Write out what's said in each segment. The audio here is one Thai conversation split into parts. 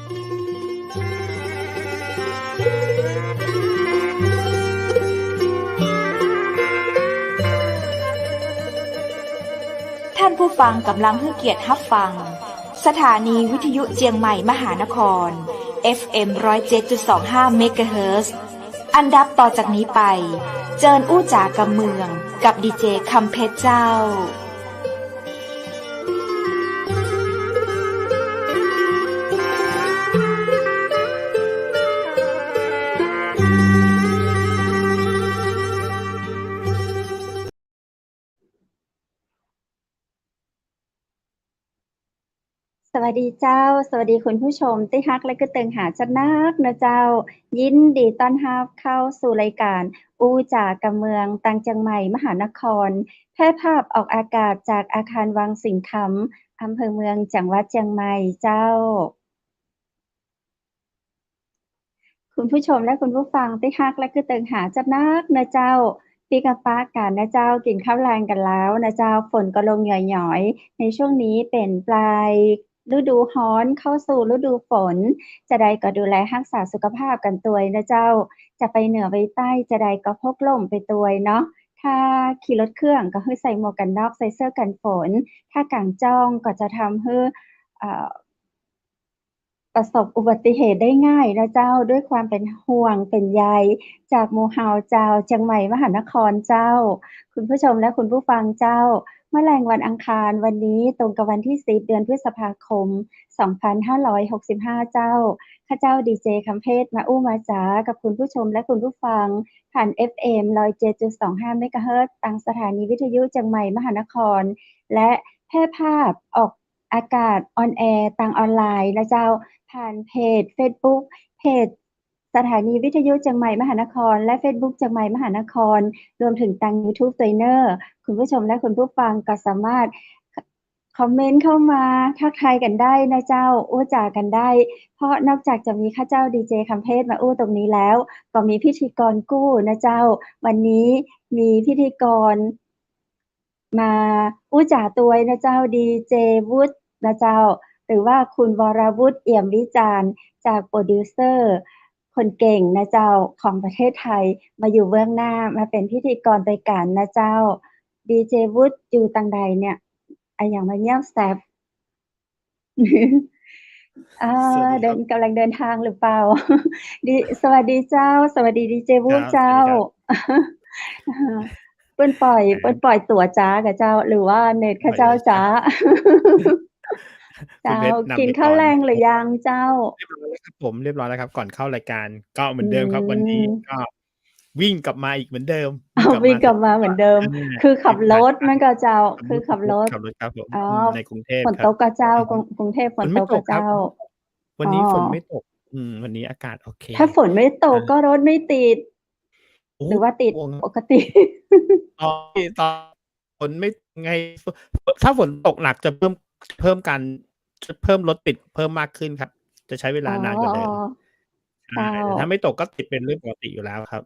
ท่านผู้ฟังกำลังให้เกียรติรับฟังสถานีวิทยุเจียงใหม่มหานคร FM 107.25 เมกะเฮิรตซ์อันดับต่อจากนี้ไปเจิญอู้จ๋ากำเมืองกับดีเจคำเพชรเจ้าสวัสดีเจ้าสวัสดีคุณผู้ชมที่ฮักและก็เติงหาจัดนักนะเจ้ายินดีต้อนรับเข้าสู่รายการอู้จ๋ากำเมืองตังเจียงใหม่มหานครแพร่ภาพออกอากาศจากอาคารวังสิงห์คำอำเภอเมืองจังหวัดเจียงใหม่เจ้าคุณผู้ชมและคุณผู้ฟังที่ฮักและก็เติงหาจัดนักนะเจ้าพี่กับป้ากันนะเจ้ากินข้าวแรงกันแล้วนะเจ้าฝนก็ลงหย่อยๆในช่วงนี้เป็นปลายฤดูร้อนเข้าสู่ฤดูฝนจะได้ก็ดูแลรักษาสุขภาพกันตัวยนะเจ้าจะไปเหนือไปใต้จะได้ก็พกร่มไปตัวยเนาะถ้าขี่รถเครื่องก็ให้ใส่หมวกกันน็อกใส่เสื้อกันฝนถ้ากางจ้องก็จะทำให้อ่า ประสบอุบัติเหตุได้ง่ายนะเจ้าด้วยความเป็นห่วงเป็นใยจากหมู่เฮาเจ้าเชียงใหม่มหานครเจ้าคุณผู้ชมและคุณผู้ฟังเจ้าเมื่อแรงวันอังคารวันนี้ตรงกับวันที่10เดือนพฤษภาคม2565เจ้าข้าเจ้าดีเจคำเพชรมาอู้มาจ๋ากับคุณผู้ชมและคุณผู้ฟังผ่าน FM 107.25เมกะเฮิรตซ์ทางสถานีวิทยุเชียงใหม่มหานครและแพร่ภาพออกอากาศออนแอร์ทางออนไลน์นะเจ้าผ่านเพจเฟซบุ๊กเพจสถานีวิทยุเชียงใหม่มหานครและเฟซบุ๊กเชียงใหม่มหานครรวมถึงทาง YouTube Channel คุณผู้ชมและคุณผู้ฟังก็สามารถคอมเมนต์เข้ามาทักทายกันได้นะเจ้าอู้จ๋ากันได้เพราะนอกจากจะมีข้าเจ้าดีเจคำเพชรมาอู้ตรงนี้แล้วก็มีพิธีกรกู้นะเจ้าวันนี้มีพิธีกรมาอู้จ๋าตัวยนะเจ้าดีเจวุฒินะเจ้าหรือว่าคุณวรวุฒิเอี่ยมวิจารณ์จากโปรดิวเซอร์คนเก่งนะเจ้าของประเทศไทยมาอยู่เบื้องหน้ามาเป็นพิธีกรรายการนะเจ้าดีเจวุฒิอยู่ตังใดเนี่ยอย่างมาเงียบแซบ สวัสดีครับ กำลังเดินทางหรือเปล่า สวัสดีเจ้า สวัสดีดีเจวุฒิเจ้า เปิ้นปล่อยตั๋วจ้ากับเจ้า หรือว่าเน็ตข้าเจ้าจ้า เจ้ากินข้าวแรงหรือยังเจ้า เรียบร้อยแล้วครับผมเรียบร้อยแล้วครับก่อนเข้ารายการก็เหมือนเดิมครับวันนี้ก็วิ่งกลับมาอีกเหมือนเดิม วิ่งกลับมาเหมือนเดิม คือขับรถมันก็เจ้าคือขับรถครับผมในกรุงเทพ ฝนตกกับเจ้ากรุงเทพฝนตกกับเจ้าวันนี้ฝนไม่ตกวันนี้อากาศโอเคถ้าฝนไม่ตกก็รถไม่ติดหรือว่าติดปกติตอนฝนไม่ไงถ้าฝนตกหนักจะเพิ่มรถติดเพิ่มมากขึ้นครับจะใช้เวลานานกว่าเดิมถ้าไม่ตกก็ติดเป็นเรื่องปกติอยู่แล้วครับ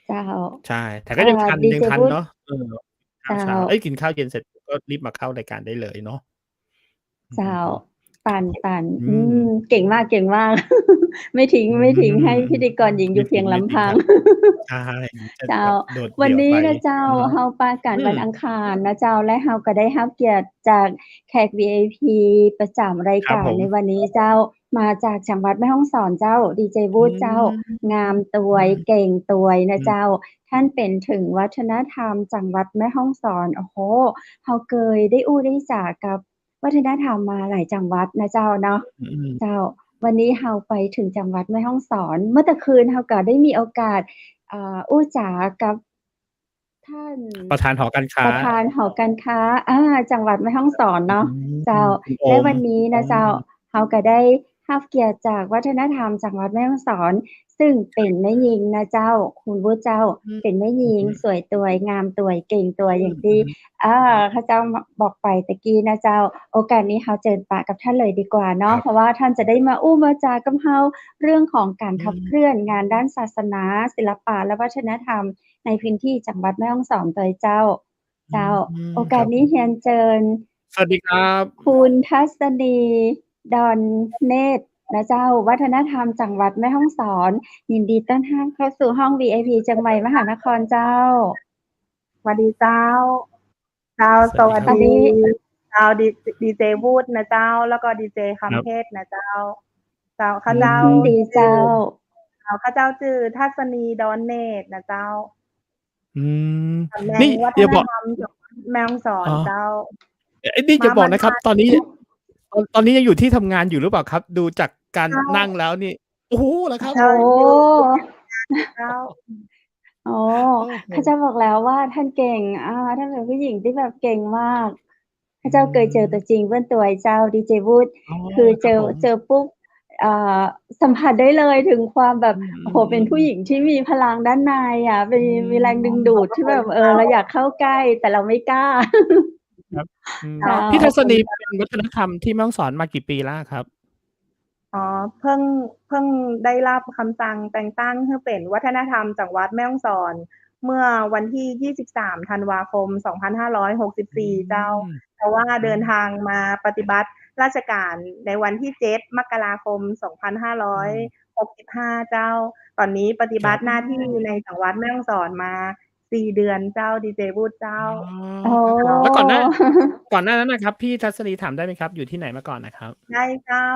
เจ้าใช่แต่ก็ยังทันเนาะข้าวเช้ากินข้าวเย็นเสร็จก็รีบมาเข้ารายการได้เลยเนาะเจ้าปันเก่งมากไม่ทิ้งให้พิธีกรหญิงอยู่เพียงลำพังใช่เจ้าวันนี้นะเจ้าเฮาประกาศวันอังคารนะเจ้าและเฮาก็ได้รับเกียรติจากแขก VIP ประจำรายการในวันนี้เจ้ามาจากจังหวัดแม่ฮ่องสอนเจ้าดีเจวุฒิเจ้างามตวยเก่งตวยนะเจ้าท่านเป็นถึงวัฒนธรรมจังหวัดแม่ฮ่องสอนโอ้โหเฮาเคยได้อู้ได้จ๋ากับวัฒนธรรมมาหลายจังหวัดนะเจ้าเนาะเจ้าวันนี้เฮาไปถึงจังหวัดแม่ฮ่องสอนเมื่อตะคืนเฮาก็ได้มีโอกาสอู้จ๋ากับท่านประธานหอการค้าจังหวัดแม่ฮ่องสอนเนาะเจ้าและวันนี้นะเจ้าเฮาก็ได้รับเกียรติจากวัฒนธรรมจังหวัดแม่ฮ่องสอนซึ่งเป็นแม่หญิงนะเจ้าคุณวุฒิเจ้าเป็นแม่หญิงสวยตวยงามตวยเก่งตวยอย่างที่ข้าเจ้าบอกไปตะกี้นะเจ้าโอกาสนี้เฮาเจิญปากกับท่านเลยดีกว่าเนาะเพราะว่าท่านจะได้มาอู้มาจากับเฮาเรื่องของการขับเคลื่อนงานด้านศาสนาศิลปะและวัฒนธรรมในพื้นที่จังหวัดแม่ฮ่องสอนโดยเจ้าโอกาสนี้เรียนเชิญสวัสดีครับคุณทัศนีดอนเนตร นะเจ้าวัฒนธรรมจังหวัดแม่ฮ่องสอน ยินดีต้อนรับเข้าสู่ห้อง VIP เชียงใหม่มหานครเจ้า สวัสดีเจ้าสวัส สวัส ดี ดี เจ้าดีเจวูดนะเจ้า แล้วก็ดีเจ ครั คำ บ เทศนะเจ้าข้า ยิ เจ้าน ดีเจ้า ข้าเจ้าชื่อทัศนีดอนเนตรนะเจ้า อืม ตำแหน่ นี่ งวัฒ อย่าน บอก ธรรมจังหวัดแม่ฮ่องสอ อ๋ น อ เจ้า นี่อย่าบอก มา นะครับ บ้าน ตอนนี้ยังอยู่ที่ทำงานอยู่หรือเปล่าครับ ดูจากการ เจ้า นั่งแล้วนี่ โอ้โฮ เหรอครับ โอ้ เจ้า โอ้ โอ้โฮ ข้าเจ้าบอกแล้วว่าท่านเก่ง ท่านเป็นผู้หญิงที่แบบเก่งมาก ข้า อื เจ้าเคยเจอตัว ม จริงเบื้องตัวไอ้เจ้าดีเจวูด อ๋อ คือ ค เจ รับ อ ผม เจอปุ๊บ สัมผัสได้เลยถึงความแบบ อื โอ้โฮ เป็นผู้ ม หญิงที่มีพลังด้านในอะ ๆ มีแรงดึงดูดที่แบบ เราอยากเข้าใกล้ แต่เราไม่กล้า ครับ อืม เจ้า เจ้า พี่ทัศนี ขอบคุณ เป็นวัฒนธรรมที่แม่ฮ่องสอนมากี่ปีแล้วอะครับ? เพิ่งได้รับคำสั่งแต่งตั้งให้เป็นวัฒนธรรมจังหวัดแม่ฮ่องสอน เมื่อวันที่ 23 ธันวาคม อื 2564 เจ้า ม แต่ว่า อื เดิน ม ทางมาปฏิบัติราชการในวันที่ 7 มกราคม อืม 2565 เจ้า ตอนนี้ปฏิ ค บั รับ ติหน้าที่ในจังหวัดแม่ฮ่องสอนมา 4 เดือนเจ้า ดีเจวูดเจ้า อ๋อ โอ้ ครับ แล้วก่อนหน้านั้นน่ะครับ พี่ทัศนีถามได้ไหมครับ อยู่ที่ไหนมาก่อนน่ะครับ? ได้เจ้า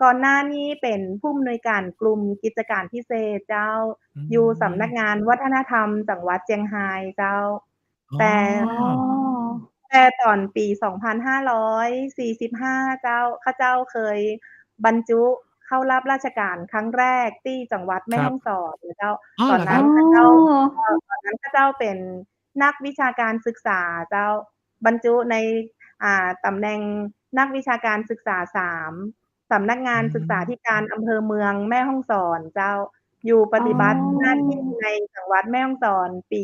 ก่อนหน้านี้เป็นผู้อำนวยการกลุ่มกิจการพิเศษเจ้า อือยู่สำนัก ม งานวัฒนธรรมจังหวัดเจียงไฮ้เจ้า อ๋อ แต่ อ๋อ แต่ตอนปี 2545 เจ้า ข้าเจ้าเคยบรรจุเข้ารับราชการครั้งแรกที่จังหวัดแม่ฮ่ครับ องสอนนะเจ้า อ้อ ตอ เนนหรอคั ้ รั น บ? ข้าเจ้า ตอนนั้นข้าเจ้าเป็นนักวิชาการศึกษาเจ้า บรรจุใน ตำแหน่งนักวิชาการศึกษา 3 สำนักงาอืนศึกษาธิ ม การอำเภอเมืองแม่ฮ่องสอนเจ้า อยู่ป อ๋ฏิบัติหน้าที่ อ ในจังหวัดแม่ฮ่องสอนปี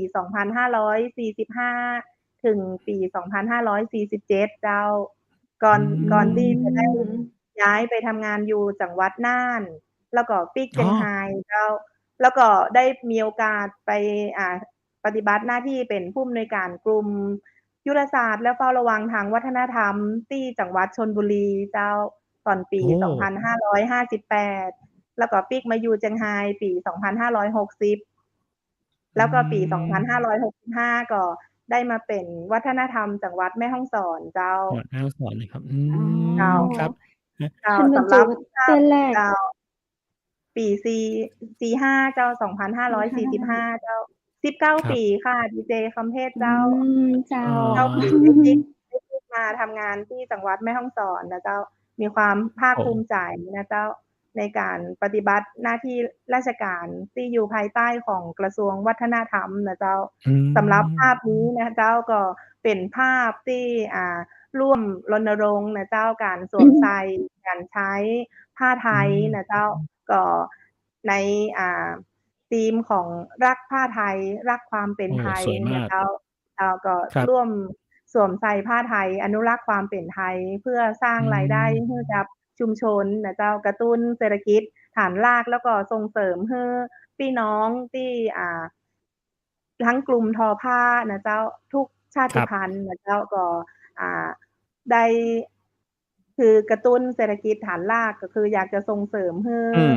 2545 ถึงปี 2547 เจ้า ก่อ อื ก่อนที่จะ ได้ ม ย้ายไปทำงานอยู่จังหวัดน่าน แล้วก็ปีก อเจ๋ียงอ ไฮ้เจ้า แล้วก็ได้มีโอกาสไป ปฏิบัติหน้าที่เป็นผู้อำนวยการกลุ่มยุทธศาสตร์และเฝ้าระวังทางวัฒนธรรมที่จังหวัดชลบุรีเจ้า ตอนปี โอ้ 2558 แล้วก็ปีกมาอยู่เจียงไฮ้ปี 2560 อืแล้วก็ปี ม 2565 ก็ได้มาเป็นวัฒนธรรมจังหวัดแม่ฮ่องสอนเจ้า จังหวัดแม่ฮ่องสอนนะครับ อื อ๋อ เจ้า ม ครับ ฮะ เจ้า ท่านบร ส ร ำห จรุับ เดือนแรก เจ้า ปี 45 เจ้า 2545 เจ้า ค19 รปับ ีค่ะ ดีเจคำเทศ อื เจ้า ม เจ้า อ๋อ 19 ปีได้พลิกมาทำงานที่จังหวัดแม่ฮ่องสอนนะเจ้า มีความภาค ผม ภูมิใจนะเจ้า ในการปฏิบัติหน้าที่ราชการที่อยู่ภายใต้ของกระทรวงวัฒนธรรมนะเจ้า อื สำหรับภาพ ม นี้นะเจ้า ก็เป็นภาพที่ ร่วมรณรงค์นะเจ้า การสวมใส่ การใช้ผ้าไท อื ย ม นะเจ้า ก็ใน ธีมของรักผ้าไทย รักความเป็น โอ้ ไทย สวยมนะาก เจ้า ก็ ครับ ร่วมสวมใส่ผ้าไทย อนุรักษ์ความเป็นไทย เพื่อสร้างอืรายได้ม ให้กับชุมชนนะเจ้า กระตุ้นเศรษฐกิจฐานราก แล้วก็ส่งเสริมให้พี่น้องที่ ทั้งกลุ่มทอผ้านะเจ้า ทุกชาตคริับ พันธุ์นะเจ้า ก็ ได้ คือกระตุ้นเศรษฐกิจฐานราก ก็คืออยากจะส่งเสริมให้ อืม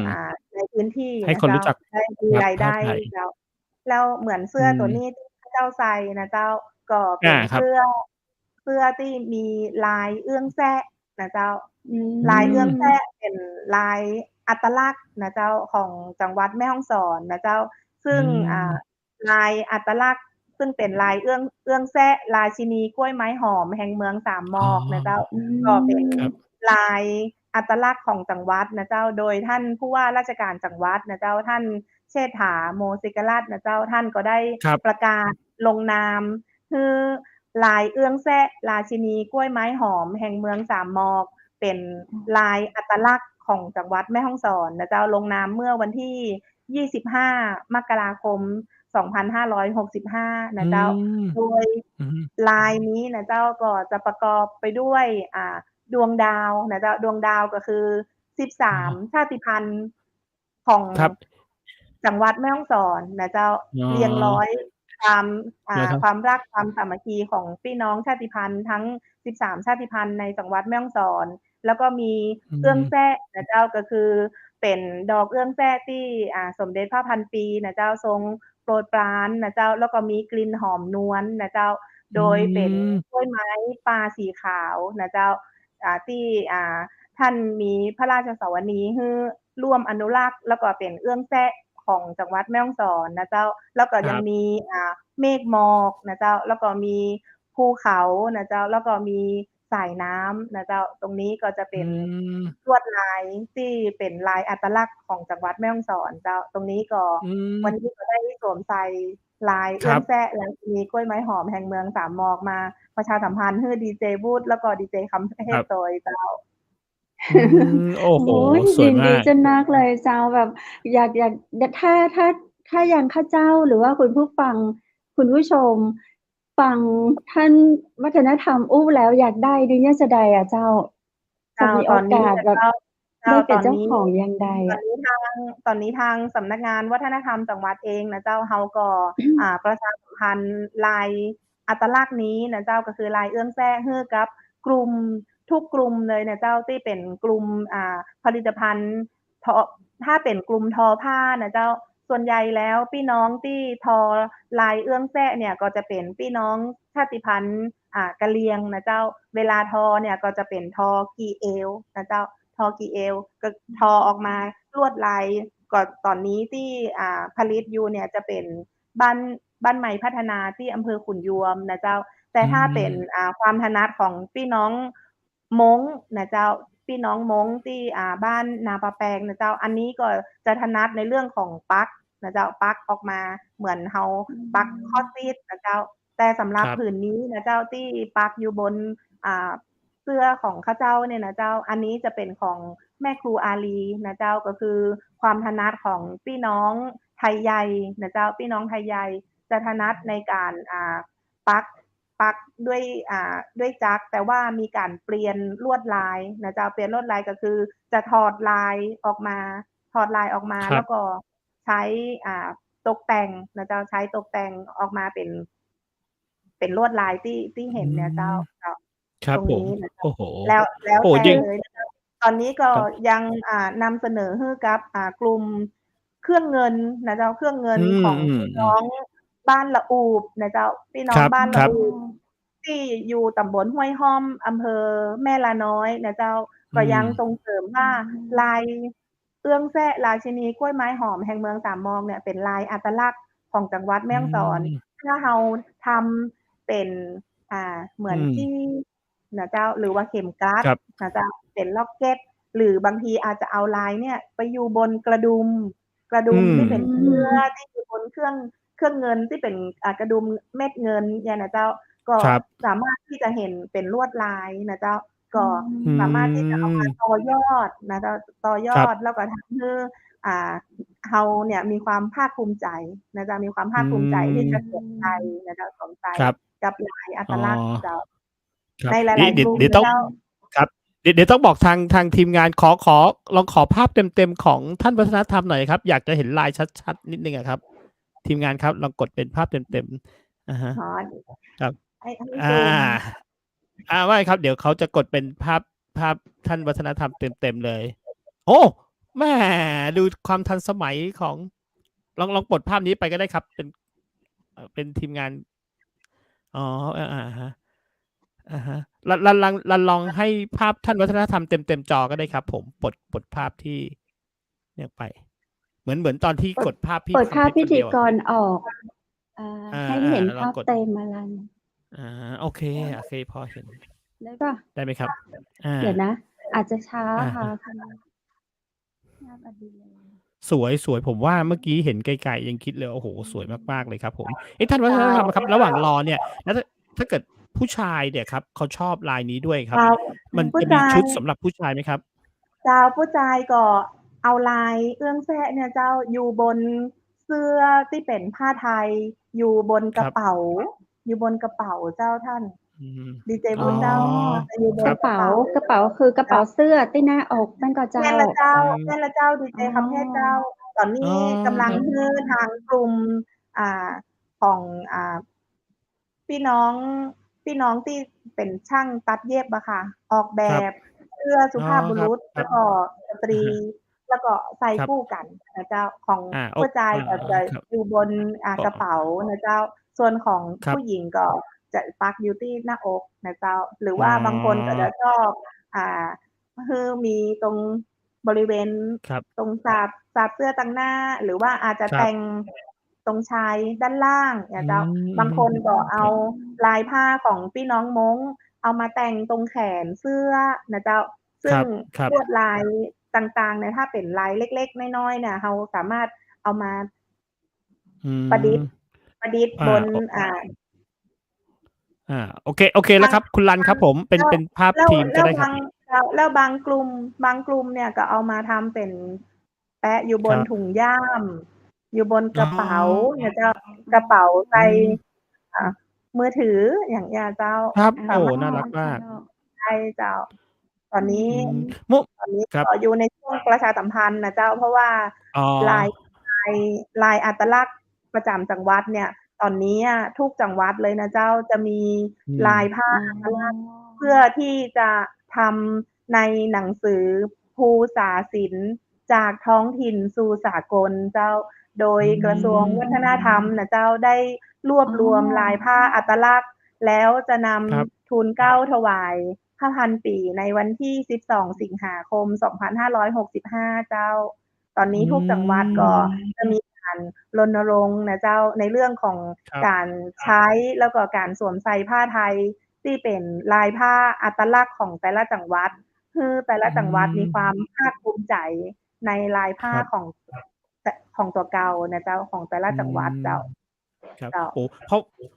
ในพื้นที่ให้นะเจ้คนรูา ้จัก ได้มีครับ ราย ผ้า ได้ ไทย เจ้า แล้วเหมือนเสือื้อตัวม นี้ที่ข้าเจ้าใส่นะเจ้า ก็เปอา ็น ครเัสบ ื้อที่มีลายเอื้องแซ้นะเจ้า อืลายเอื้องแซ้ ม เป็นลายอัตลักษณ์นะเจ้า ของจังหวัดแม่ฮ่องสอนนะเจ้า ซอืึ่ง ม ลายอัตลักษณ์ ซึ่งเป็นลายเอื้องแซ้ ราชินีกล้วยไม้หอมแห่งเมืองสามหมอ๋อ อกนะเจ้า อืก็เป็น ครับ ลายอัตลักษณ์ของจังหวัดนะเจ้า โดยท่านผู้ว่าราชการจังหวัดนะเจ้า ท่านเชษฐา โมศิกราชนะเจ้า ท่านก็ได้ ครับ ประกาศลงนามให้ลายเอื้องแซ้ ราชินีกล้วยไม้หอมแห่งเมืองสามหมอก เป็นลายอัตลักษณ์ของจังหวัดแม่ฮ่องสอนนะเจ้า ลงนามเมื่อวันที่ 25 มกราคม 2565 อืนะเจ้า ม โดย อือฮึ ลายนี้นะเจ้า ก็จะประกอบไปด้วย ดวงดาวนะเจ้า ดวงดาวก็คือ อ๋13 อ ชาติพันธุ์ ของ ครับ จังหวัดแม่ฮ่องสอนนะเจ้า อ๋อ เรียงร้อยความ เหรอครับ? ความรักความสามัคคีของพี่น้องชาติพันธุ์ทั้ง 13 ชาติพันธุ์ในจังหวัดแม่ฮ่องสอน แล้วก็มี อืม เอื้องแซ่นะเจ้าก็คือเป็นดอกเอื้องแซ่ที่สมเด็จพระพันปีนะเจ้าทรงโปรดปรานนะเจ้าแล้วก็มีกลิ่นหอมนวลนะเจ้า โดยเป็นกล้วยไม้ปลาสีขาวนะเจ้าที่ท่านมีพระราชสวนีให้ร่วมอนุรักษ์แล้วก็เป็นเอื้องแซ่ของจังหวัดแม่ฮ่องสอนนะเจ้าแล้วก็ยังมีเมฆหมอกนะเจ้าแล้วก็มีภูเขานะเจ้าแล้วก็มีสายน้ำนะเจ้าตรงนี้ก็จะเป็นลวดลายที่เป็นลายอัตลักษณ์ของจังหวัดแม่ฮ่องสอนเจ้าตรงนี้ก็วันนี้ก็ได้สวมใส่ลายเอื้องแซ่และมีกล้วยไม้หอมแห่งเมืองสามหมอกมาประชาสัมพันธ์ให้ดีเจบูธแล้วก็ดีเจคำเทศโดยเจ้าโอ้โหสวยมาก ดีจนนักเลยเจ้าแบบอยากถ้ายังข้าเจ้าหรือว่าคุณผู้ฟังคุณผู้ชมฟังท่านวัฒนธรรมอู้แล้วอยากได้ดิเนี่ยจะได้เจ้าจะมีโอกาสแบบได้เป็นเจ้าของยังได้ตอนนี้ทางสำนักงานวัฒนธรรมจังหวัดเองนะเจ้าเฮาก็ประชาสัมพันธ์ลายอัตลักษณ์นี้นะเจ้าก็คือลายเอื้องแซ่ให้กับกลุ่มทุกกลุ่มเลยนะเจ้าที่เป็นกลุ่มผลิตภัณฑ์ถ้าเป็นกลุ่มทอผ้านะเจ้าส่วนใหญ่แล้วพี่น้องที่ทอลายเอื้องแซ่เนี่ยก็จะเป็นพี่น้องชาติพันธุ์กะเหรี่ยงนะเจ้าเวลาทอเนี่ยก็จะเป็นทอกีเอวนะเจ้าทอกีเอวก็ทอออกมาลวดลายก็ตอนนี้ที่ผลิตอยู่เนี่ยจะเป็นบ้านใหม่พัฒนาที่อำเภอขุนยวมนะเจ้าแต่ถ้าเป็นความถนัดของพี่น้องม้งนะเจ้าพี่น้องม้งที่บ้านนาปะแปงนะเจ้าอันนี้ก็จะถนัดในเรื่องของปักนะเจ้าปักออกมาเหมือนเฮาปักข้อซีดนะเจ้าแต่สำหรับผืนนี้นะเจ้าที่ปักอยู่บนเสื้อของข้าเจ้าเนี่ยนะเจ้าอันนี้จะเป็นของแม่ครูอาลีนะเจ้าก็คือความถนัดของพี่น้องไทยใหญ่นะเจ้าพี่น้องไทยใหญ่จะถนัดในการปักด้วยจักรแต่ว่ามีการเปลี่ยนลวดลายนะเจ้าเปลี่ยนลวดลายก็คือจะถอดลายออกมาแล้วก็ใช้ตกแต่งนะเจ้าใช้ตกแต่งออกมาเป็นลวดลายที่เห็นเนี่ยเจ้าครับ ตรงนี้นะ โอ้โห แล้วแต่เลยนะตอนนี้ก็ยังนำเสนอให้กับกลุ่มเครื่องเงินนะเจ้าเครื่องเงินของพี่น้องบ้านละอูบนะเจ้าพี่น้องบ้านละอูบที่อยู่ตำบลห้วยห้อมอำเภอแม่ลาน้อยนะเจ้าก็ยังส่งเสริมว่าลายเอื้องแซ่ราชินีกล้วยไม้หอมแห่งเมืองสามมองเนี่ยเป็นลายอัตลักษณ์ของจังหวัดแม่ฮ่องสอนถ้าเราทำเป็นเหมือนที่นะเจ้าหรือว่าเข็มกลัดนะเจ้าเป็นล็อกเก็ตหรือบางทีอาจจะเอาลายเนี่ยไปอยู่บนกระดุมที่เป็นเสื้อที่อยู่บนเครื่องเงินที่เป็นกระดุมเม็ดเงินเนี่ยนะเจ้าก็สามารถที่จะเห็นเป็นลวดลายนะเจ้าก็สามารถที่จะเอามาต่อยอดนะเจ้าต่อยอดแล้วก็ทำให้เฮาเนี่ยมีความภาคภูมิใจนะเจ้ามีความภาคภูมิใจที่จะสวมใส่นะเจ้าสวมใส่กับลายอัตลักษณ์เจ้าในหลายๆกลุ่มเจ้าครับเดี๋ยวต้องบอกทางทีมงานขอลองขอภาพเต็มของท่านวัฒนธรรมหน่อยครับอยากจะเห็นลายชัดๆนิดนึงครับทีมงานครับลองกดเป็นภาพเต็มครับไม่ครับเดี๋ยวเขาจะกดเป็นภาพท่านวัฒนธรรมเต็มเลยโอ้แม่ดูความทันสมัยของลองปลดภาพนี้ไปก็ได้ครับเป็นทีมงานลองให้ภาพท่านวัฒนธรรมเต็มจอก็ได้ครับผมปลดภาพที่เนี่ยไปเหมือนตอนที่กดภาพพี่เปิดภาพพิธีกรออกให้เห็นภาพเต็มมาลันโอเคพอเห็นได้ป่ะได้ไหมครับเดี๋ยวนะอาจจะช้าค่ะสวยผมว่าเมื่อกี้เห็นไกลๆยังคิดเลยโอ้โหสวยมากๆเลยครับผมท่านวัฒนธรรมครับระหว่างรอเนี่ยแล้วถ้าเกิดผู้ชายเนี่ยครับเขาชอบลายนี้ด้วยครับมันจะมีชุดสำหรับผู้ชายไหมครับเจ้าผู้ชายก็เอาลายเอื้องแซ่เนี่ยเจ้าอยู่บนเสื้อที่เป็นผ้าไทยอยู่บนกระเป๋าเจ้าท่านดีเจบุญเจ้าอยู่บนกระเป๋าคือกระเป๋าเสื้อที่หน้าอกนั่นก็เจ้าแม่ละเจ้าดีเจคำเทศเจ้าตอนนี้กำลังคือทางกลุ่มของพี่น้องที่เป็นช่างตัดเย็บอะค่ะออกแบบ เสื้อสุอ๋อภาพบุรุษ ครั แล้ บ วก็สต ๆ อะ รี ฮะ แล้วก็ใส่ครับ คู่กันนะเจ้า ของ โอ ผู้ชายก็จะ ครับ อยู่บน อ๋อ กระเป๋านะเจ้า ส่วนของผครัู้บ หญิงก็จะปักอยู่ที่หน้าอกนะเจ้า หรืออ๋ว่าบางคนก็จะอ ชอบ คือมีตรงบริเวณ ครับ ตรงสาบเสื้อตรงหน้า หรือว่าอาจจะครแตับ ่งตรงชายด้านล่างอืนะเจ้า ม บางคนก็เอคารับ ลายผ้าของพี่น้องม้งเอามาแต่งตรงแขนเสื้อนะเจ้า ซคึ่รงับ ลวดลายต่างๆ เนี่ย ถ้าเป็นลายเล็ก ๆ น้อย ๆ เนี่ย เราสามารถเอามา อืประดิม ษฐ์บน โอ โอเค บแล้าง วครับ คุณรันครับผม เป็น แล้ว เป็นภาพแล้ว ทีมแลก็้วได้ครับ แล้วบางกลุ่มเนี่ยก็เอามาทำเป็นแปะอยู่บครนับ ถุงย่าม อยู่บนกอ๋อ ระเป๋าเนี่ยเจ้า กระเป๋าใอสื่ ม มือถือ อย่างเงี้ยเจ้า ครับ สโอ้ ามารถ น่ารักมาก ใช่เจ้า ตอนนี้ อืม ตอนนี้ครับ ก็อยู่ในช่วงประชาสัมพันธ์นะเจ้า เพราะว่าอ๋อ ลาย ลายอัตลักษณ์ประจำจังหวัดเนี่ย ตอนนี้อะทุกจังหวัดเลยนะเจ้า จะมีอืลายม ผ้า อ๋อัตลักษณ์ เพื่อ อที่จะทำในหนังสือภูษาศิลป์ จากท้องถิ่นสู่สากลเจ้า โดยอืกระทรวงวัฒนธรรมม น่ะเจ้า ได้รวบอ๋รวมลายอ ผ้าอัตลักษณ์ แล้วจะนครับ ำทูลเกล้าถวายพระพันปีในวันที่ 12 สิงหาคม 2565 เจ้า ตอนอนี้ทุกจังหวัดก็ืม จะมีการรณรงค์นะเจ้า ในเรื่องของครับ การใช้แล้วก็การสวมใส่ผ้าไทยที่เป็นลายผ้าอัตลักษณ์ของแต่ละจังหวัด คือแต่ละอืจังหวัดมีความม ภาคภูมิใจในลายผ้าครับ ของตัวเก่านะเจ้า ของแต่ละอืจังหวัดเจ้า ม ครับ เจ้า โอ้ เ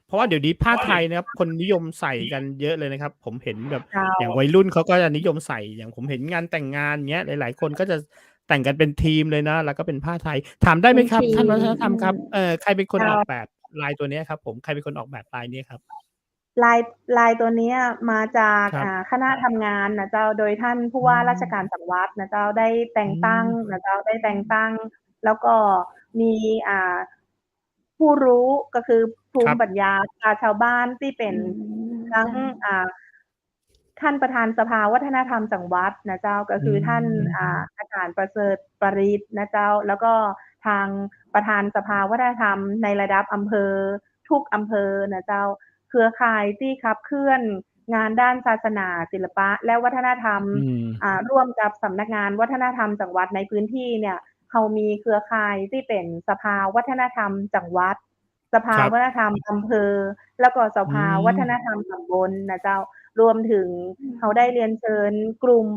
พราะว่าเดี๋ยวนี้ผ้าไทยนะครับ คนนิยมใส่กันเยอะเลยนะครับ ผมเห็นแบบ เจ้า อย่างวัยรุ่นเขาก็จะนิยมใส่ อย่างผมเห็นงานแต่งงาน เงี้ย หลาย ๆ คนก็จะแต่งกันเป็นทีมเลยนะ แล้วก็เป็นผ้าไทย ถามได้เปไหม็นครัทบ ีท่านวัฒม นธรรมครับ ใครเป็นคนเจ้า ออกแบบลายตัวเนี้ยครับผม ใครเป็นคนออกแบบลายนี้ครับ? ลายตัวเนี้ยมาจาก ครับ คณะทำงานนะเจ้า โดยท่านผู้อืว่าราชกาม รจังหวัดนะเจ้า ได้แต่อืงตั้งม นะเจ้า ได้แต่งตั้ง แล้วก็มี ผู้รู้ ก็คือภูครมัิบ ปัญญาชาวบ้านที่เป็อืนม ทั้ง ค่ะ ท่านประธานสภาวัฒนธรรมจังหวัดนะเจ้า ก็อืคือท่าน ม อาจารย์ประเสริฐ ปริศนะเจ้า แล้วก็ทางประธานสภาวัฒนธรรมในระดับอำเภอ ทุกอำเภอนะเจ้า เครือข่ายที่ขับเคลื่อนงานด้านศาสนา ศิลปะ และวัฒนธรรม อืม ร่วมกับสำนักงานวัฒนธรรมจังหวัดในพื้นที่เนี่ย เรามีเครือข่ายที่เป็นสภาวัฒนธรรมจังหวัด สภาครับ วัฒนธรรมอำเภอ แล้วก็สอืภาวัฒนม ธรรมตำบลนะเจ้า รวมถึงอืเราได้เรีม ยนเชิญกลุ่ม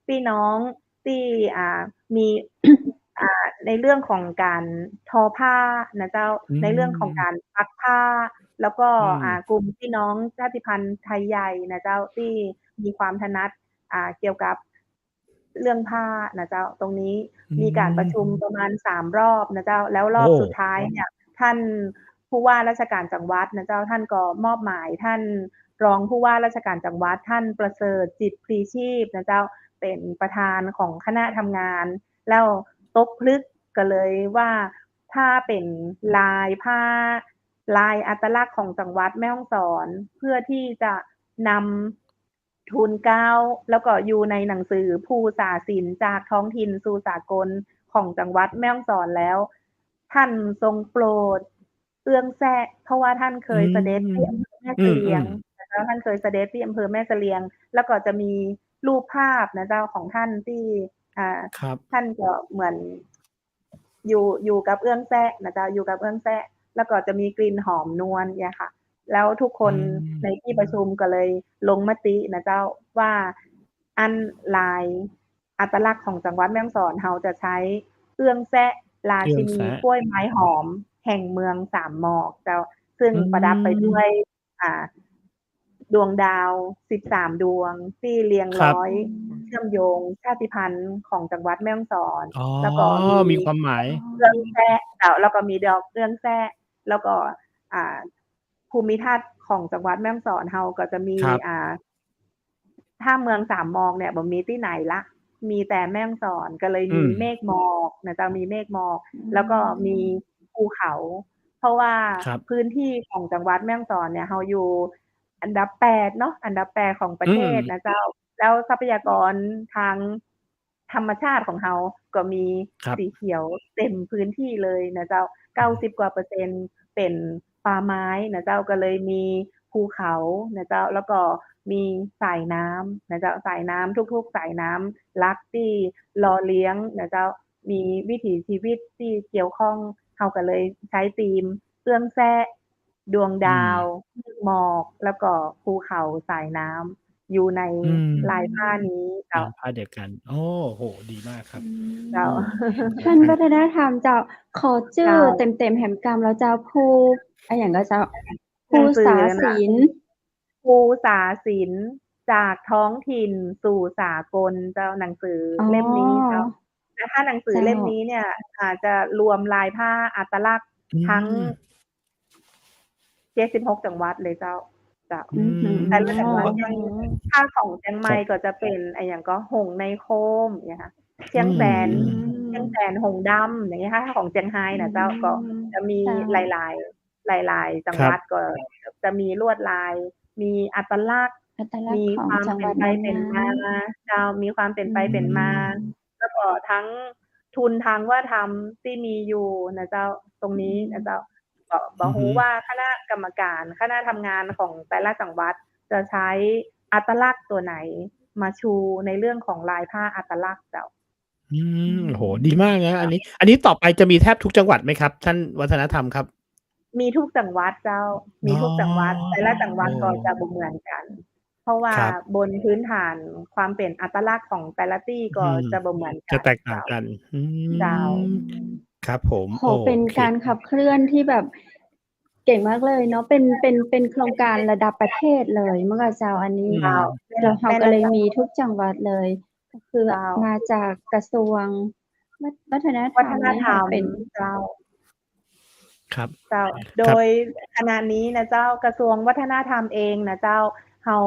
พี่น้องที่ มี ในเรื่องของการทอผ้านะเจ้า อืในเรื่องของกม ารปักผ้า แล้วก็ อืม กลุ่มพี่น้องชาติพันธุ์ไทยใหญ่นะเจ้า ที่มีความถนัด เกี่ยวกับเรื่องผ้านะเจ้า ตรงนี้อืมีการประชม ุมประมาณ 3 รอบนะเจ้า แล้วรโออบสุด้ ท้ายเนี่ย ท่านผู้ว่าราชการจังหวัดนะเจ้า ท่านก็มอบหมายท่านรองผู้ว่าราชการจังหวัด ท่านประเสริฐ จิตพลีชีพนะเจ้า เป็นประธานของคณะทำงาน แล้วตกผลึกก็เลยว่า ถ้าเป็นลายผ้า ลายอัตลักษณ์ของจังหวัดแม่ฮ่องสอน เพื่อที่จะนำทูลเกล้า แล้วก็อยู่ในหนังสือภูษาศิลป์ จากท้องถิ่นสู่สากลของจังหวัดแม่ฮ่องสอนแล้ว ท่านทรงโปรดเอื้องแซ้ เพราะว่าท่านเคอืยเสด็จที่ม อำเภอแม่อืเสลียง ม ๆ นะเจ้า ท่านเคยเสด็จที่อำเภอแม่เสลียง แล้วก็จะมีรูปภาพนะเจ้าของท่านที่ ครับ ท่านก็เหมือน อยู่กับเอื้องแซ้นะเจ้า อยู่กับเอื้องแซ้ แล้วก็จะมีกลิ่นหอมนวลเงี้ยค่ะ แล้วทุกคอืนในม ที่ประชุมก็เลยลงมตินะเจ้าว่า ลายอัตลักษณ์ของจังหวัดแม่ฮ่องสอน เราจะใช้เอื้องแซ้ ราชเอื้อิงแนซี้ กล้วยไม้หอมแห่งเมืองสามหมอกเจ้า ซึ่งอืประดับไปด้วม ย ดวงดาว 13 ดวงที่เรียงครรับ ้อยเชื่อมโยงชาติพันธุ์ของจังหวัดแม่ฮ่องสอน อ๋อ แล้วก็มี มีความหมาย เอื้องแซ้เจ้า แล้วก็มีดอกเอื้องแซ้ แล้วก็ ภูมิทัศน์ของจังหวัดแม่ฮ่องสอนเราก็จะมี ครับ ถ้าเมืองสามหมอกเนี่ยบ่มีที่ไหนแล้ว มีแต่แม่ฮ่องสอน ก็เลยอืม มีเมฆหมอกนะเจ้า มีเมฆหมอก อืแล้วก็มี ม ภูเขา เพราะว่าครับ พื้นที่ของจังหวัดแม่ฮ่องสอนเนี่ย เราอยู่อันดับ 8 เนาะ อันดับ 8 ของปอืระเทศม นะเจ้า แล้วทรัพยากรทางธรรมชาติของเราก็มี ครับ สีเขียวเต็มพื้นที่เลยนะเจ้า 90 กว่า%เป็นป่าไม้นะเจ้าก็เลยมีภูเขานะเจ้าแล้วก็มีสายน้ำนะเจ้าสายน้ำทุกๆสายน้ำลักที่หล่อเลี้ยงนะเจ้ามีวิถีชีวิตที่เกี่ยวข้องเราก็เลยใช้ธีมเอื้องแซะดวงดาวหมอกแล้วก็ภูเขาสายน้ำอยู่ใน อืม ลายผ้านี้เจ้า ผ้าเดียวกัน โอ้โห ดีมากครับ เจ้า ท่านวัฒนธรรมเจ้าขอชื่อ เจ้า เต็มๆแหมกรรมแล้วเจ้าภูอย่างก็เจ้า หนั ภู งสือ ษา นะ ศีล ภูษาศิลป์จากท้องถิ่นสู่สากลเจ้าหนังสืออ อ เล่มนี้เจ้าแต่ถ้าหนังสือ เจ้า เล่มนี้เนี่ยอาจจะรวมลายผ้าอัตลักษณ์ อื ทั้ง ม 76 จังหวัดเลยเจ้า อือหือ แต่ละจังหวัด อ๋อ อย่างถ้าของเชียงใหม่ ครับ ก็จะเป็นอย่างก็หงส์ในโคมเนี่ยค่ะเชี อื ยงแสน ม เชียงแสนหงส์ดำอย่างเงี้ยค่ะถ้าของเชียงไฮ้น่ะเจ้าก็จะมี เจ้า หลายๆจัง ครั ห บ วัดก็จะมีลวดลาย มีอัตลักษณ์ อัตลัก มี ษณ์ของ ความ จัง เป ห็ น วัด ไป นั้น เป็น ๆ มาเจ้ามีความเป็นไป อืม เป็นมา แล้วก็ทั้งทุนทางวัฒนธรรมที่มีอยู่นะเจ้าตรงนี้นะเจ้าก็บ่ อือฮึ รู้ว่าคณะกรรมการคณะทำงานของแต่ละจังหวัดจะใช้อัตลักษณ์ตัวไหนมาชูในเรื่องของลายผ้าอัตลักษณ์เจ้า อืม โอ้โฮ ดีมากนะ อันนี้ต่อไปจะมีแทบทุกจังหวัดไหมครับ ท่านวัฒนธรรมครับ? มีทุกจังหวัดเจ้า มี อ๋อ ทุกจังหวัด แต่ละจังหวัด โอ้ ก็จะบ่เหมือนกัน เพราะว่า ครับ บนพื้นฐานความเป็นอัตลักษณ์ของแต่ละที่ก็ อืม จะบ่เหมือนกั จะ น แตกต่าง เจ้า กัน อื เจ้า ม ครับผม โอ้โฮ เป็น โอเค การขับเคลื่อนที่แบบเก่งมากเลยเนาะ เป็นโครงการระดับประเทศเลยเมื่อกับเจ้า อันนี้ อื เจ้า แล้วเรา แม่ ก็ น เลย เจ้า มีทุกจังหวัดเลย ก็คือ เจ้า มาจากกระทรวงวัฒนธ วั รร ฒ ม น นี่ ธร ค่ะ รม เป็น เจ้า ครับ เจ้า โด ครับ ยขณะนี้นะเจ้ากระทรวงวัฒนธรรมเองนะเจ้าเรา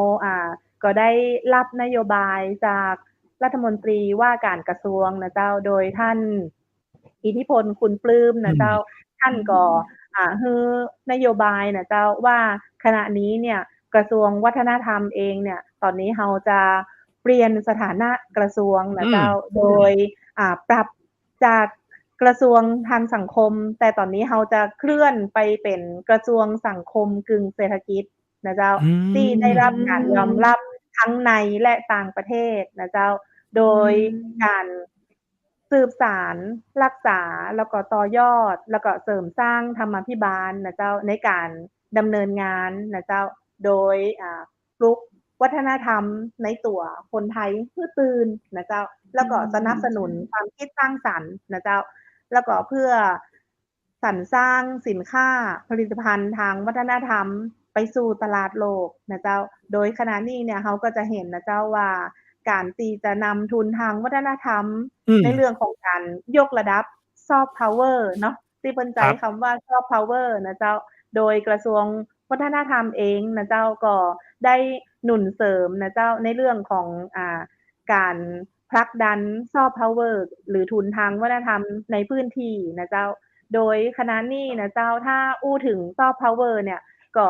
ก็ได้รับนโยบายจากรัฐมนตรีว่าการกระทรวงนะเจ้า โดยท่านอิทธิพลคุณปลื้ม อื นะเจ้า ม ท่านก็ฮื้อนโยบายนะเจ้าว่าขณะนี้เนี่ยกระทรวงวัฒนธรรมเองเนี่ยตอนนี้เราจะเปลี่ยนสถานะกระทรวงนะเจ้า โดยปรับจากกระทรวงทางสังคม แต่ตอนนี้เราจะเคลื่อนไปเป็นกระทรวงสังคมกึ่งเศรษฐกิจนะเจ้า อื ที่ได้รับ ม การยอมรับทั้งในและต่างประเทศนะเจ้า โดยการสืบสาน รักษา แล้วก็ต่อยอด แล้วก็เสริมสร้างธรรมาภิบาลนะเจ้าในการดำเนินงานนะเจ้า โดยปลุกวัฒนธรรมในตัวคนไทยให้ตื่นนะเจ้า แล้วก็สนับสนุนความคิดสร้างสรรค์นะเจ้า แล้วก็เพื่อสรรสร้างสินค้าผลิตภัณฑ์ทางวัฒนธรรมไปสู่ตลาดโลกนะเจ้า โดยขณะนี้เนี่ยเราก็จะเห็นนะเจ้าว่าการที่จะนำทุนทางวัฒนธรรม อืม ในเรื่องของการยกระดับ Soft Power เนาะที่เพิ่นใช้ ครับ คำว่า Soft Power นะเจ้า โดยกระทรวงวัฒนธรรมเองนะเจ้าก็ได้หนุนเสริมนะเจ้าในเรื่องของการผลักดัน Soft Power หรือทุนทางวัฒนธรรมในพื้นที่นะเจ้า โดยขณะนี้นะเจ้าถ้าอู้ถึง Soft Power เนี่ยก็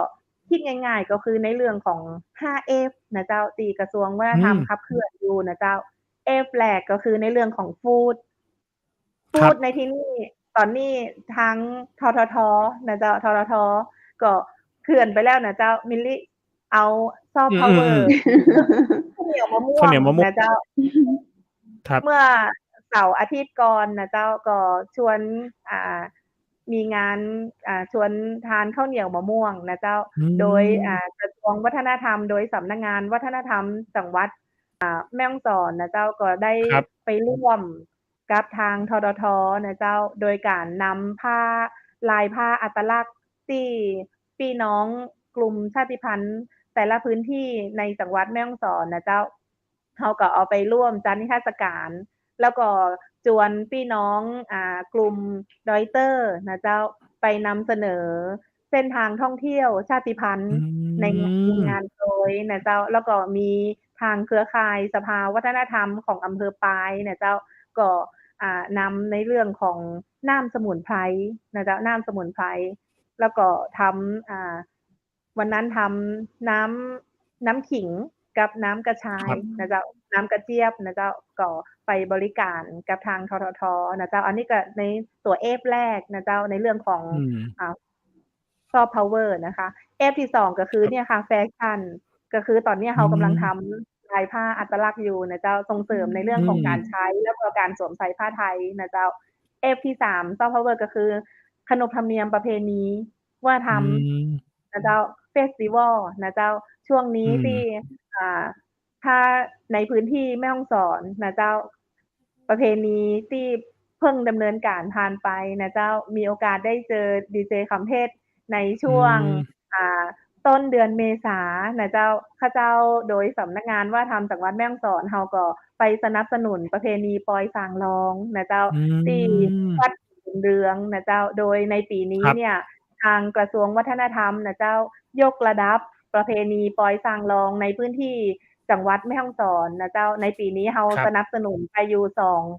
คิดง่ายๆ ก็คือในเรื่องของ 5F นะเจ้าที่กระทรวงวัฒนธรรม อืม ขับเคลื่อนอยู่นะเจ้า F แรกก็คือในเรื่องของฟูด ฟ ครั ู บ ดในที่นี้ตอนนี้ทั้งททท. นะเจ้า ททท. ก็เคลื่อนไปแล้วนะเจ้า มิลลิเอา Soft อื Power อ ๆ ข้าวเหนียวมะม่ ข้าว ว เหนี ง ยวมะม่วง นะเจ้า ครับ เมื่อเสาร์อาทิตย์ก่อนนะเจ้าก็ชวนมีงานชวนทานข้าวเหนียวมะม่วงนะเจ้า อื โดย ม กระทรวงวัฒนธรรม โดยสำนักงานวัฒนธรรมจังหวัดแม่ฮ่องสอนนะเจ้าก็ได้ ครับ ไปร่วมกับทางททท. นะเจ้า โดยการนำผ้าลายผ้าอัตลักษณ์ที่พี่น้องกลุ่มชาติพันธุ์แต่ละพื้นที่ในจังหวัดแม่ฮ่องสอนนะเจ้าเราก็เอาไปร่วมจัดนิทรรศการ แล้วก็ชวนพี่น้องกลุ่มดอยเตอร์นะเจ้าไปนำเสนอเส้นทางท่องเที่ยวชาติพันธุ์ อื ใน ม งานโดยนะเจ้า แล้วก็มีทางเครือข่ายสภาวัฒนธรรมของอำเภอปายนะเจ้าก็นำในเรื่องของน้ำสมุนไพรนะเจ้า น้ำสมุนไพร แล้วก็ทำวันนั้นทำน้ำขิง กับน้ำกระชา ค ย รับ นะเจ้า น้ำกระเจี๊ยบนะเจ้า ก็ไปบริการกับทางททท. นะเจ้า อันนี้ก็ในตัว F แรกนะเจ้า ในเรื่องของ อืม Soft Power นะคะ F ที่ 2 ก็คือ ครับ เนี่ยค่ะ แฟชั่น ก็คือตอนเนี้ย อื เรากำลังท ม ำลายผ้าอัตลักษณ์อยู่นะเจ้า ส่งเสริมในเรื่อ อื งของการ ม ใช้ แล้วก็การสวมใส่ผ้าไทยนะเจ้า F ที่ 3 Soft Power ก็คือ ขนบธรรมเนียมประเพณีวัฒนธร อื รม ม นะเจ้า เฟสติวัล นะเจ้า ช่วงนี้ อื ที่ ม ถ้าในพื้นที่แม่ฮ่องสอนนะเจ้า ประเพณีที่เพิ่งดำเนินการผ่านไปนะเจ้า มีโอกาสได้เจอดีเจคัมเพชรในช อื่ วง ม ต้นเดือนเมษานะเจ้า เขาเจ้าโดยสำนักงานวัฒนธรรมจังหวัดแม่ฮ่องสอน เราก็ไปสนับสนุนประเพณีปอยสางลองนะเจ้า อื ที่ม วัดบุญเรืองนะเจ้า โดยในปีนี้ ครับ เนี่ย ทางกระทรวงวัฒนธรรมนะเจ้า ยกระดับประเพณีปอยสางลองในพื้นที่จังหวัดแม่ฮ่องสอนนะเจ้า ในปีนี้เรา ครั ส บ นับสนุนไปอยู่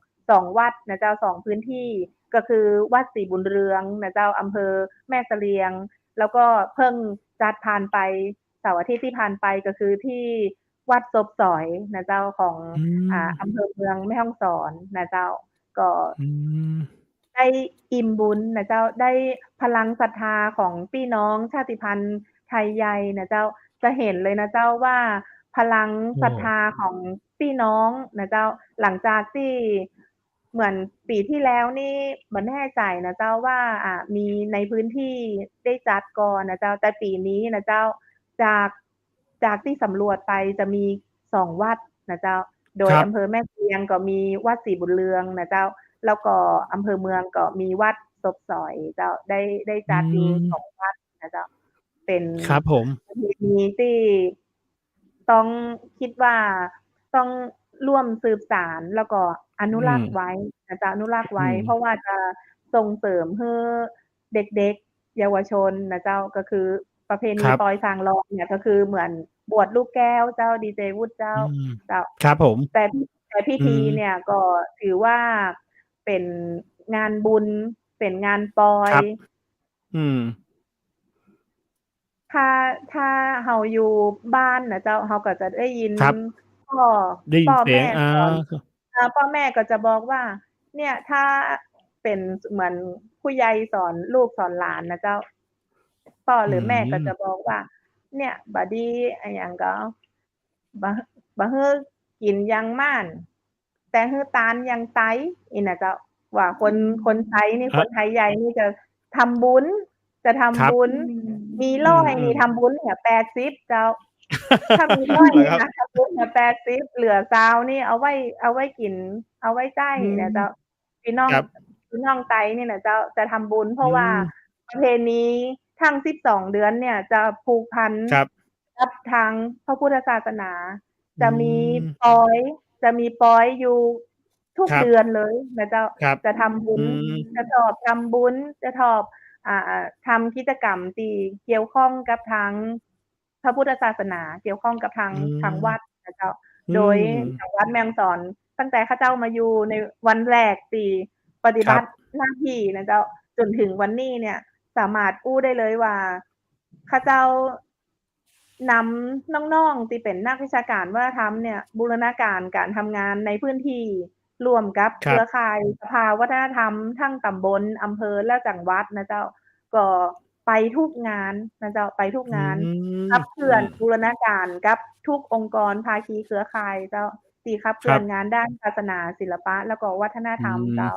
2 วัดนะเจ้า 2 พื้นที่ ก็คือวัดศรีบุญเรืองนะเจ้า อำเภอแม่เสลียง แล้วก็เพิ่งจัดผ่านไปเสาร์อาทิตย์ที่ผ่านไป ก็คือที่วัดซบสอยนะเจ้า ของ อืม อำเภอเมืองแม่ฮ่องสอนนะเจ้า ก็ อืม ได้อิ่มบุญนะเจ้า ได้พลังศรัทธาของพี่น้องชาติพันธุ์ไทยใหญ่นะเจ้า จะเห็นเลยนะเจ้าว่า พลัง โอ้ ศรัทธาของพี่น้องนะเจ้า หลังจากที่เหมือนปีที่แล้วนี่บ่แน่ใจนะเจ้าว่า มีในพื้นที่ได้จัดก่อนนะเจ้า แต่ปีนี้นะเจ้า จากที่สำรวจไปจะมี 2 วัดนะเจ้า โดครับ ยอำเภอแม่เสลียงก็มีวัดศรีบุญเรืองนะเจ้า แล้วก็อำเภอเมืองก็มีวัดซบสอยเจ้า ได้ ได้ อื จัดอยู่ ม 2 วัดนะเจ้า เป็น ครับผม ประเพณีที่ต้อง คิดว่าต้องร่วมสืบสาน แล้วก็อนุ อื รัก ม ษ์ไว้นะเจ้า อนุรักษ์ อื ไว้ เพ ม ราะว่าจะส่งเสริมให้เด็ก ๆ เยาวชนนะเจ้า ก็คือประเพณคีรับ ปอยสางลองเนี่ย ก็คือเหมือนบวชลูกแก้วเจ้า ดีเจวุฒิเจ้า อืม เจ้า ครับผม แต่พิ อื ธี ม เนี่ยก็ถือว่าเป็นงานบุญ เป็นงานปอ ค ย รับ อืม ถ้าเราอยู่บ้านน่ะเจ้า เราก็จะได้ยิน ครับ พ่อ พ่อ ได้ยินเสี แม ยง ่ อา สอน คือ พ่อแม่ก็จะบอกว่า เนี่ยถ้าเป็นเหมือนผู้ใหญ่สอนลูกสอนหลานนะเจ้า พ่ออืหรือแม่ก็จะ ม บอกว่า เนี่ยบัดนี้อะหยังก็ บ่ฮื้อกินอย่างม่าน แต่ฮื้อตาลอย่างไต อีน่ะเจ้า ว่าคนไทยนี่ คร คนไทยใหญ่นี่จะทำบุญ จะทครัำบ บุญ มี อื 100 นี่ ม ทำบุญเนี่ย 80 เจ้า ถ้ามี 100 เหรอ นี่ ครับ? นะ ทำบุญเนี่ย 80 เหลือ20นี่เอาไว้กิน เอาไว้ใช้ อืม นะเจ้า พี่น้อง ครับ พี่น้องไตนี่น่ะเจ้า จะทำบุญ เพ อื ราะว่า ม ประเพณีทั้ง 12 เดือนเนี่ย จะผูกพัน ครับ กับทางพระพุทธศาสนา อืจะมี ม ปอย จะมีปอยอยู่ทุก ครับ เดือนเลยนะเจ้า ครับ จะทำบุ อื ญ ม จะชอบทำบุญ จะชอบ ทำกิจกรรมที่เกี่ยวข้องกับทางพระพุทธศาสนา เกี่ยวข้องกับทาง อืม ทางวัดนะเจ้า อืโดย ม ทางวัดแม่ฮ่องสอน ตั้งแต่เขาเจ้ามาอยู่ในวันแรกที่ปฏิ ครบัับ ติหน้าที่นะเจ้า จนถึงวันนี้เนี่ย สามารถอู้ได้เลยว่า เขาเจ้านำน้อง ๆ ที่เป็นนักวิชาการวัฒนธรรมเนี่ย บูรณาการการทำงานในพื้นที่ ร่วมกับ ค เครับ รือข่ายสภาวัฒนธรรมทั้งตำบล อำเภอ และจังหวัดนะเจ้า ก็ไปทุกงานนะเจ้า ไปทุก อื งาน ม ขับเคลื่อน อืม บูรณาการกับทุกองค์กรภาคีเครือข่ายเจ้า ที่ขับเคครลื่อับ นงานด้านศาสนา ศิลปะ แล้วก็วัฒนอืธรรม ม เจ้า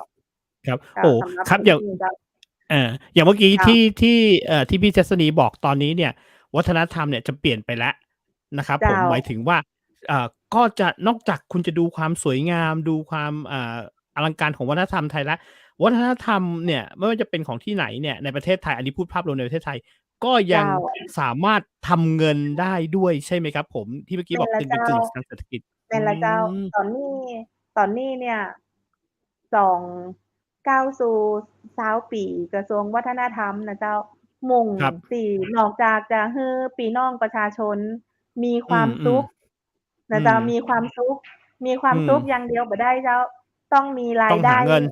ครับ เจ้า โอ้ สำหรับ ครับ ที่ อย่าง นี่เจ้า อย่างเมื่อกี้ เจ้า ที่พี่ทัศนีบอกตอนนี้เนี่ย วัฒนธรรมเนี่ยจะเปลี่ยนไปแล้วนะครับ เจ้ ผม หมายถึงว่า ก็จะนอกจากคุณจะดูความสวยงาม ดูความอลังการของวัฒนธรรมไทยแล้ว วัฒนธรรมเนี่ยไม่ว่าจะเป็นของที่ไหนเนี่ยในประเทศไทย อันนี้พูดภาพรวมในประเทศไทย ก็ยั เจ้ งสามารถทำเงินได้ด้วยใช่ไหมครับผม? ที่เมื่อกี้ แม่ บอก นแล้ เป็ วน เจ้า กึ่งทางเศรษฐกิจ แม่ อื นแล้วเจ้า ม ตอนนี้เนี่ย ก้าวสู่ 20 ปี กระทรวงวัฒนธรรมนะเจ้า มุ่ง ครับ ที่นอกจากจะให้พี่น้องประชาชนมีค อื วามสุ ม ข ๆ นอืะเจ้า ม มีความสุข มีควา อื มสุข ม อย่างเดียวบ่ได้เจ้า ต้องมีรา ต้อย ง ได หาเงิน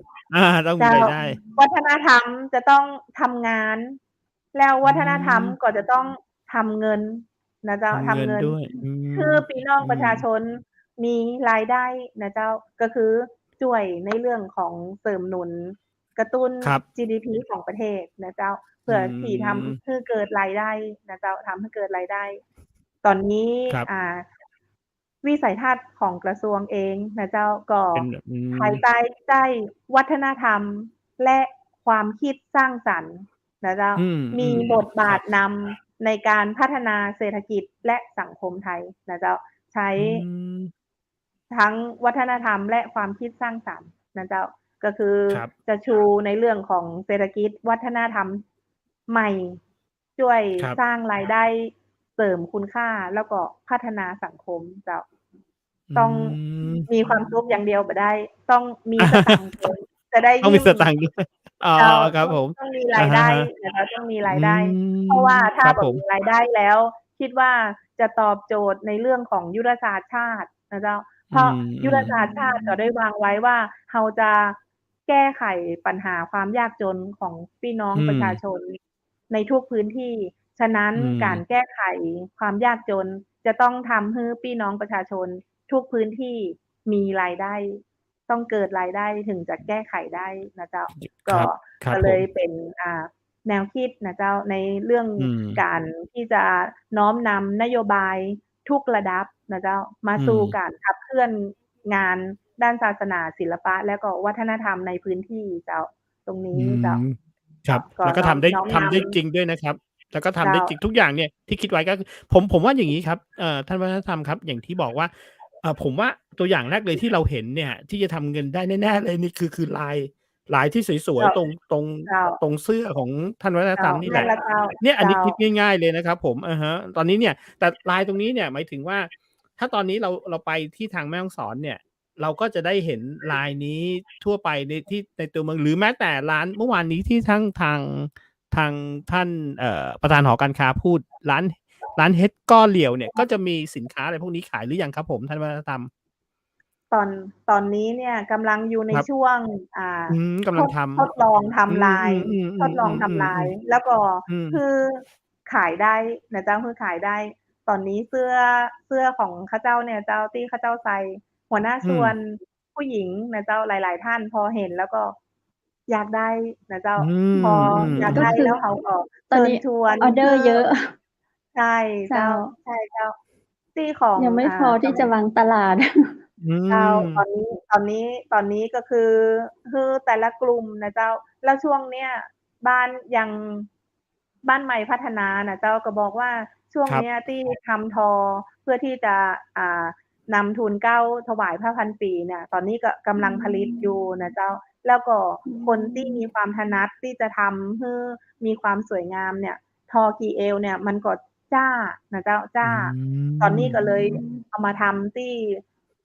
ต้องมี เจ้า รายได้ วัฒนธรรมจะต้องทำงาน แล้วอืวัฒนธรรมม ก็จะต้องทำเงินนะเจ้า ทำทำเงิน เงินด้วย อื คือพี่น้อง อื ประชาม ชนมีรายได้นะเจ้าก็คือช่วยในเรื่องของเสริมหนุนกระตุ้น ครับ GDP ของประเทศนะเจ้า อื เพื่อที่ทำ ม ให้เกิดรายได้นะเจ้าทำให้เกิดรายได้ ตอนนี้ ครับ วิสัยทัศน์ของกระทรวงเองนะเจ้าก็ เป็น ภายใต้วัฒนธรรมและความคิดสร้างสรรค์นะเจ้า อืม มี อืม บทบา ครั ท บ นำในการพัฒนาเศรษฐกิจและสังคมไทยนะเจ้า ใช้ อืม ทั้งวัฒนธรรมและความคิดสร้างสรรค์นะเจ้า ก็คือ ครับ จะชูในเรื่องของเศรษฐกิจวัฒนธรรมใหม่ ช่วย ครับ สร้างรายได้เสริมคุณค่า แล้วก็พัฒนาสังคมเจ้า อื ต้อง ม มีความสุขอย่างเดียวบ่ได้ ต้องมีสตังค์ เพิ่มจะได้ ต้อง ย มีสตังค์ ด้วย อ๋อ เจ้า ครับ ต้อง ผม ต้องมี อะ รายได้ ฮะ นะคะ ต้องมี ๆ รา อื ยได้ เพราะว่าถ้า ครับ บ่ ผม มีรายได้แล้ว คิดว่าจะตอบโจทย์ในเรื่องของยุทธศาสตร์ชาตินะเจ้า เพราะ ยุทธศาสตร์ชาติก็ได้วางไว้ว่า เราจะแก้ไขปัญหาความยากจนของพี่น้อง อื ประชาม ชนในทุกพื้นที่ ฉะนั้น อืม การแก้ไขความยากจนจะต้องทำให้พี่น้องประชาชนทุกพื้นที่มีรายได้ ต้องเกิดรายได้ถึงจะแก้ไขได้นะเจ้า ค ก็ รับ ครั ก็ บ เล ผ ย ม เป็น แนวคิดนะเจ้า ในเรื่อง อืม การที่จะน้อมนำนโยบายทุกระดับนะเจ้า มา อื สู่ ม การขับเคลื่อนงานด้านศาสนา ศิลปะ และก็วัฒนธรรมในพื้นที่เจ้า ตรงนอืี้เจ้า ม ครับ ก็ แล้วก็ น้อม ทำได้ น้อม ทำ นำ ได้จริงด้วยนะครับ แล้วก็ทำ เจ้า ได้จริง ทุกอย่างเนี่ยที่คิดไว้ก็คือ ผมว่าอย่างงี้ครับ ท่านวัฒนธรรมครับ อย่างที่บอกว่า ผมว่าตัวอย่างแรกเลยที่เราเห็นเนี่ย ที่จะทำเงินได้แน่ ๆ เลยนี่คือลายที่สวย เจ้า ๆ ตรง เจ้า ตรงเสื้อของท่านวัฒนธรเจ้า รมนี่ แม แห่ น ละ แล้วเจ้า เนี่ยอัน เจ้า นี้คิดง่าย ๆ เลยนะครับผม อะฮะ ตอนนี้เนี่ย แต่ลายตรงนี้เนี่ยหมายถึงว่า ถ้าตอนนี้เราไปที่ทางแม่ฮ่องสอนเนี่ย เราก็จะได้เห็นลายนี้ทั่วไปในตัวเมือง หรือแม้แต่ร้านเมื่อวานนี้ที่ทางท่าน ประธานหอการค้าพูด ร้านเฮ็ดก้อเหลี่ยวเนี่ย ก็จะมีสินค้าอะไรพวกนี้ขายหรือยังครับผม ท่านวัฒนธรรม? ตอนนี้เนี่ยกำลังอยู่ใน ครับ ช่วง อืม กำลังทำ ทดลองทอืำลาย ม ทดลองทำลาย ๆ ๆ ๆ แล้วก็ ๆ อืม คือขายได้นะเจ้า คือขายได้ ตอนนี้เสื้อของเขาเจ้าเนี่ยเจ้า ที่เขาเจ้าใส่ หัวหน้าอืม ส่วนผู้หญิงนะเจ้าหลาย ๆ ท่านพอเห็นแล้วก็อยากได้นะเจ้า อืม พอ อืม อยาก ก็ ได้ คือ แล้วเขาก็ ตอ เช นินี้ ญชวน ออร์เดอ คื ร์ อ เยอะ ใช่ เจเจ้้า า ใช่เจ้า ที่ของ ยังไม่พอที่ ส จะวางตลาด อืเจ้า ตอม นนี้ก็คือแต่ละกลุ่มนะเจ้า แล้วช่วงเนี้ยบ้านใหม่พัฒนาน่ะเจ้า ก็บอกว่าช่วง ครับ เนี้ยที่ทำทอเพื่อที่จะ นำทุนเกล้าถวายพระพันปีเนี่ย ตอนนี้ก็กำลังผลิตอยู่นะเจ้า แล้วก็คนที่มีความถนัดที่จะทำให้มีความสวยงามเนี่ย ทอกี่เอวเนี่ยมันก็จ้านะเจ้า จ้า ตอนนี้ก็เลยเอามาทำที่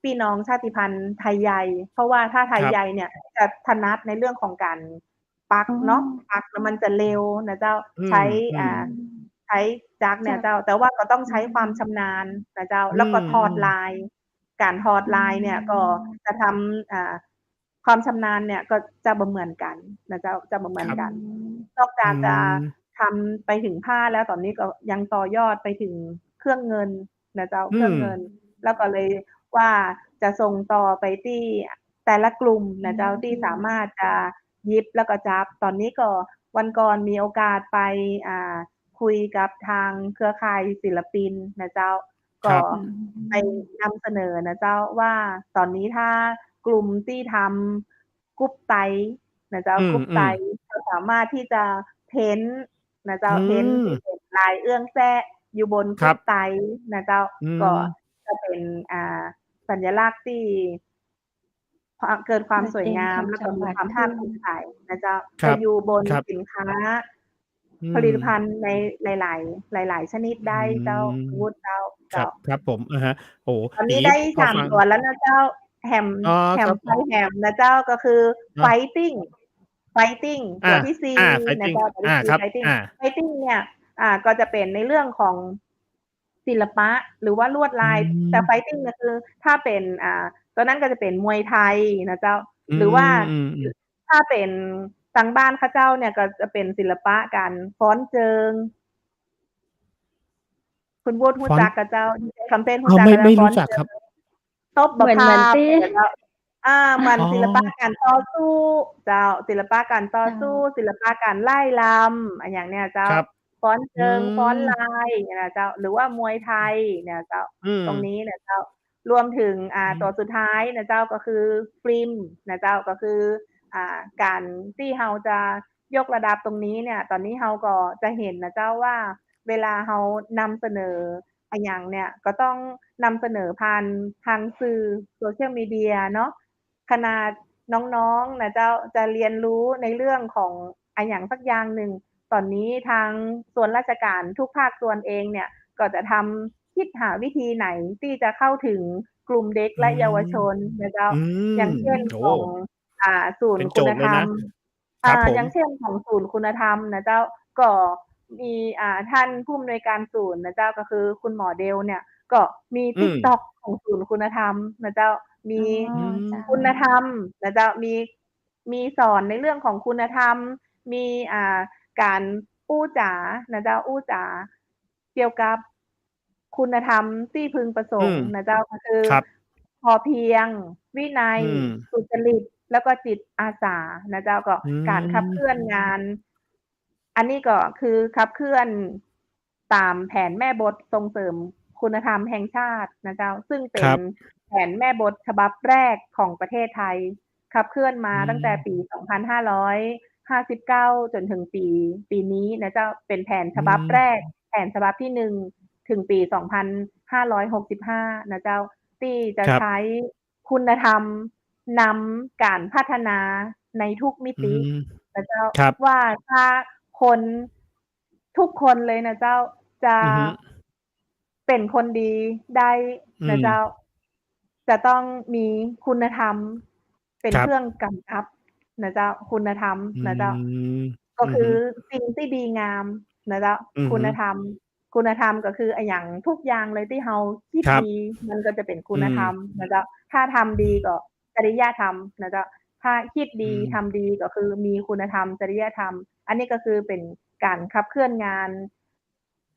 พี่น้องชาติพันธุ์ไทยใหญ่ เพราะว่าถ้าไทย ครับ ใหญ่เนี่ยจะถนัดในเรื่องของการปัก อ๋อ เนาะ ปักแล้วมันจะเร็วนะเจ้า อืม ใช้ อืม ใช้จักรเนี่ยเจ้า แต่ว่าก็ต้องใช้ความชำนาญนะเจ้า อืแล้วก็ทอด ม ลาย การทอดลายเนี่ยก็จะทำ ความชำนาญเนี่ยก็จะบ่เหมือนกันนะเจ้า จะบ่เหมือน ครับ กัน นอกจา อื กจะ ม ทำไปถึงผ้าแล้ว ตอนนี้ก็ยังต่อยอดไปถึงเครื่องเงินนะเจ้า อืเครื่อง ม เงิน แล้วก็เลยว่าจะส่งต่อไปที่แต่ละกลุ่มนะเจ้า ที่สามารถจะหยิบแล้วก็จับ ตอนนี้ก็วันก่อนมีโอกาสไป คุยกับทางเครือข่ายศิลปินนะเจ้า ค ก็ รับ ไปนำเสนอนะเจ้าว่า ตอนนี้ถ้ากลุ่มที่ทำกรุ๊ปไตรนะเจ้า อืกรุ๊ปไตร ม ก็สามารถที่จะเพนต์นะเจ้า อืเพนต์ที่ ม เป็นลายเอื้องแซ้อยู่บนก ครรุ๊ับ ปไตรนะเจ้า อืก็ ม จะเป็น สัญลักษณ์ที่ เกิดความ โดด สวย เด่น งา ข ม อง แล้ว จกั็ งหวัด มีความ ข ภา ึ้ คน ภูมิใจนะเจ้า ครจะ ับ อยู่บน ครับ สินค้า อืผลิตภัม ณฑ์ในหลาย ๆ ชนิด อืได้เจ้า ม วุฒิ เจ้า ครั ครับผม อะฮะ โอ้โฮ ตอนนอย่าี้งงีไ้ด้ พอฟัง 3 ตัวแล้วนะเจ้า แฮม อ๋อ แฮม ครับ ไฟแฮมนะเจ้า ก็คือ เนาะ Fighting Fighting อตั า วที่ 4 นะ Fighting เจ้า ตัวที่ ครับ 4 Fighting อา Fighting เนี่ย ก็จะเป็นในเรื่องของศิลปะ หรือว่าลวดอืลาย แต่ ม Fighting เนี่ยคือถ้าเป็น ตัวนั้นก็จะเป็นมวยไทยนะเจ้า อืหรือว่า ม ๆ ๆ ถ้าเป็นทางบ้านเขาเจ้าเนี่ย ก็จะเป็นศิลปะการฟ้อนเจิง ก คุณวุฒิรู้ ฟ้อน จักกับเจ้าคำเต้น อ๋ รู้ อ จัก ไม่ กับเจ้า ไม่ ฟ้อ รู้ น จัก เชิ ครับ ง ตบ เห บัก มือน พาบ ที่ เจ้า เหมือน อ๋อ ศิลปะการต่อสู้เจ้า ศิลปะการต่อ เจ้า สู้ ศิลปะการไล่รำ อันอย่างเนี้ยเจ้า ครับ ฟ้อนเอืชิง ฟ้อน ม ลาย อย่างเงี้ยนะเจ้า หรือว่ามวยไทยเนี่ยเจ้า อืม ตรงนี้เนี่ยเจ้า รวมถึง อื ตัว ม สุดท้ายนะเจ้า ก็คือฟิล์มนะเจ้า ก็คือ การที่เราจะยกระดับตรงนี้เนี่ย ตอนนี้เราก็จะเห็นนะเจ้าว่า เวลาเรานำเสนออันหยังเนี่ย ก็ต้องนำเสนอผ่านทางสื่อ Social Media เนาะ ขนาดน้อง ๆ นะเจ้า จะเรียนรู้ในเรื่องของอันหยังสักอย่างหนึ่ง ตอนนี้ทางส่วนราชการทุกภาคส่วนเองเนี่ย ก็จะคิดหาวิธีไหนที่จะเข้าถึงกลุ่มเด็ก อื และเยาวช ม นนะเจ้า อื อย่าง ม เช่น โอ้ ของ ศูนเป็ย์ น ค โจุ ณ ทย์เล ธร ย รม นะ ครับผ อ ม ย่างเช่น ของศูนย์คุณธรรมนะเจ้า ก็มี ท่านผู้อำนวยการศูนย์นะเจ้า ก็คือคุณหมอเดลเนี่ย ก็มี อืม TikTok ของศูนย์คุณธรรมนะเจ้า มี อ๋อ อื เจ้า คุณธรรมนะเจ้า มีสอนในเรื่องของคุณธรรม มี การอู้จ๋านะเจ้า อู้จ๋าเกี่ยวกับคุณธรรมที่พึงประส อื ง ม ค์นะเจ้า ก็คือ ครับ พอเพียง วินัย อืม สุจริต แล้วก็จิตอาสานะเจ้า ก็ อืการขับเคลื่อน ม งาน อันนี้ก็คือขับเคลื่อนตามแผนแม่บทส่งเสริมคุณธรรมแห่งชาตินะเจ้า ซึ่งเป็ คน รับ แผนแม่บทฉบับแรกของประเทศไทย ขับเคลื่อนมา อื ตั้งแต่ ม ปี 2559 จนถึงปีนี้นะเจ้า เป็นแผน อื ฉบับแร ม ก แผนฉบับที่ 1 ถึงปี 2565 นะเจ้า ที่จะ ครัใบ ช้คุณธรรมนำการพัฒนาในทุกมิ อื ติ ม นะเจ้า ครับ ว่าถ้าคน ทุกคนเลยนะเจ้า จะ อือฮึ เป็นคนดีได้ อื นะเจ้า ม จะต้องมีคุณธรรมเป็น ครั เค บ รื่องกำกับนะเจ้า คุณธรรม อื นะเจ้า ม ก็ อือ คื ฮึ อสิ่งที่ดีงามนะเจ้า อือ คุ ฮึ ณธรรม คุณธรรมก็คืออะหยังทุกอย่างเลยที่เราคิด ครับ ดี มันก็จะเป็นคุ อื ณธรรม ม นะเจ้า ถ้าทำดีก็จริยธรรมนะเจ้า ถ้าคิด อื ดี ทม ำดี ก็คือมีคุณธรรม จริยธรรม อันนี้ก็คือเป็นการขับเคลื่อนงาน